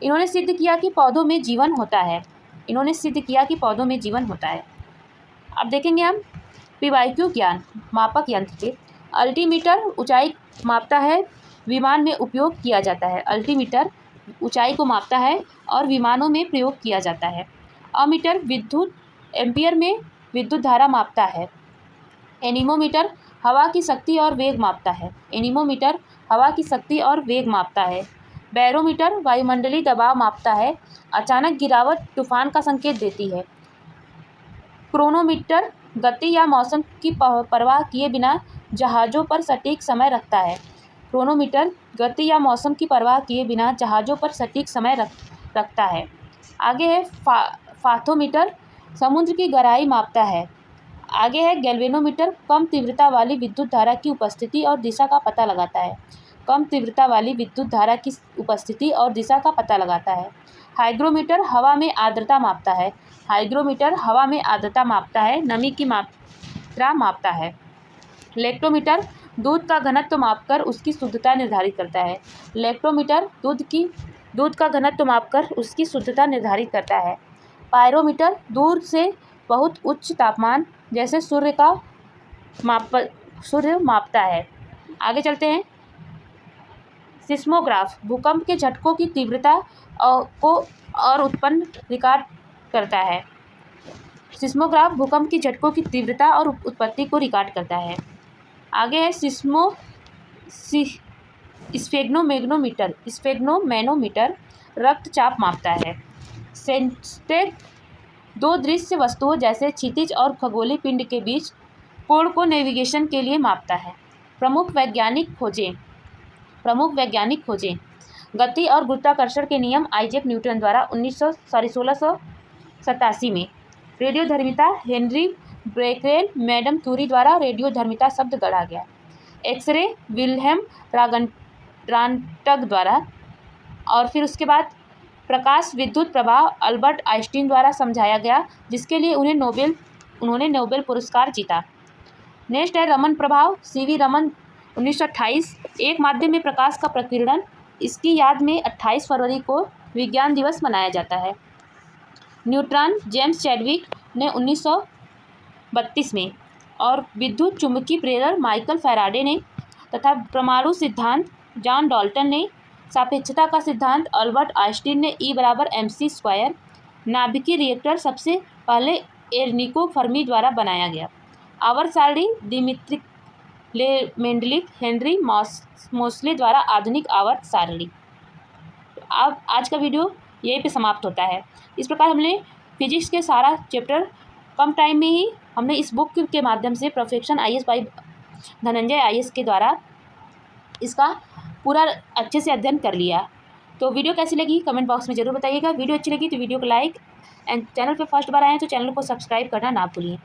इन्होंने सिद्ध किया कि पौधों में जीवन होता है। अब देखेंगे हम PYQ ज्ञान मापक यंत्र के। अल्टीमीटर ऊंचाई मापता है, विमान में उपयोग किया जाता है। अल्टीमीटर ऊंचाई को मापता है और विमानों में प्रयोग किया जाता है। अमीटर विद्युत एम्पियर में विद्युत धारा मापता है। एनीमोमीटर हवा की शक्ति और वेग मापता है। बैरोमीटर वायुमंडलीय दबाव मापता है, अचानक गिरावट तूफान का संकेत देती है। क्रोनोमीटर गति या मौसम की परवाह किए बिना जहाज़ों पर सटीक समय रखता है। आगे है फाथोमीटर समुद्र की गहराई मापता है। आगे है गैल्वेनोमीटर कम तीव्रता वाली विद्युत धारा की उपस्थिति और दिशा का पता लगाता है। हाइग्रोमीटर हवा में आर्द्रता मापता है। नमी की मात्रा मापता है। लेक्टोमीटर दूध का घनत्व मापकर उसकी शुद्धता निर्धारित करता है। पायरोमीटर दूर से बहुत उच्च तापमान जैसे सूर्य मापता है। आगे चलते हैं। सिस्मोग्राफ भूकंप के झटकों की तीव्रता को और उत्पन्न रिकॉर्ड करता है। सिस्मोग्राफ भूकंप की झटकों की तीव्रता और उत्पत्ति को रिकॉर्ड करता है। आगे है स्फेग्नोमैनोमीटर रक्तचाप मापता है। सेंटेग दो दृश्य वस्तुओं जैसे क्षितिज और खगोलीय पिंड के बीच कोण को नेविगेशन के लिए मापता है। प्रमुख वैज्ञानिक खोजें। गति और गुरुत्वाकर्षण के नियम आइजैक न्यूटन द्वारा 1687 में। रेडियोधर्मिता हेनरी बेकेरेल मैडम क्यूरी द्वारा रेडियोधर्मिता शब्द गढ़ा गया। एक्सरे विल्हेम रांटग द्वारा। और फिर उसके बाद प्रकाश विद्युत प्रभाव अल्बर्ट आइंस्टीन द्वारा समझाया गया, जिसके लिए उन्होंने नोबेल पुरस्कार जीता। नेक्स्ट है रमन प्रभाव। CV रमन 1928 एक माध्यम में प्रकाश का प्रकीर्णन। इसकी याद में 28 फरवरी को विज्ञान दिवस मनाया जाता है। न्यूट्रॉन जेम्स चैडविक ने 1932 में और विद्युत चुंबकीय प्रेरण माइकल फैराडे ने तथा परमाणु सिद्धांत जॉन डाल्टन ने सापेक्षता का सिद्धांत अल्बर्ट आइंस्टीन ने E बराबर mc²। नाभिकीय रिएक्टर सबसे पहले एर्निको फर्मी द्वारा बनाया गया। आवर्त सारणी दिमित्री मेंडलीफ हेनरी मोसले द्वारा आधुनिक आवर्त सारणी। अब आज का वीडियो यहीं पे समाप्त होता है। इस प्रकार हमने फिजिक्स के सारा चैप्टर कम टाइम में ही हमने इस बुक के माध्यम से perfection IAS by Dhananjay IAS के द्वारा इसका पूरा अच्छे से अध्ययन कर लिया। तो वीडियो कैसी लगी कमेंट बॉक्स में ज़रूर बताइएगा। वीडियो अच्छी लगी तो वीडियो को लाइक एंड चैनल पे फर्स्ट बार आए हैं तो चैनल को सब्सक्राइब करना ना भूलिए।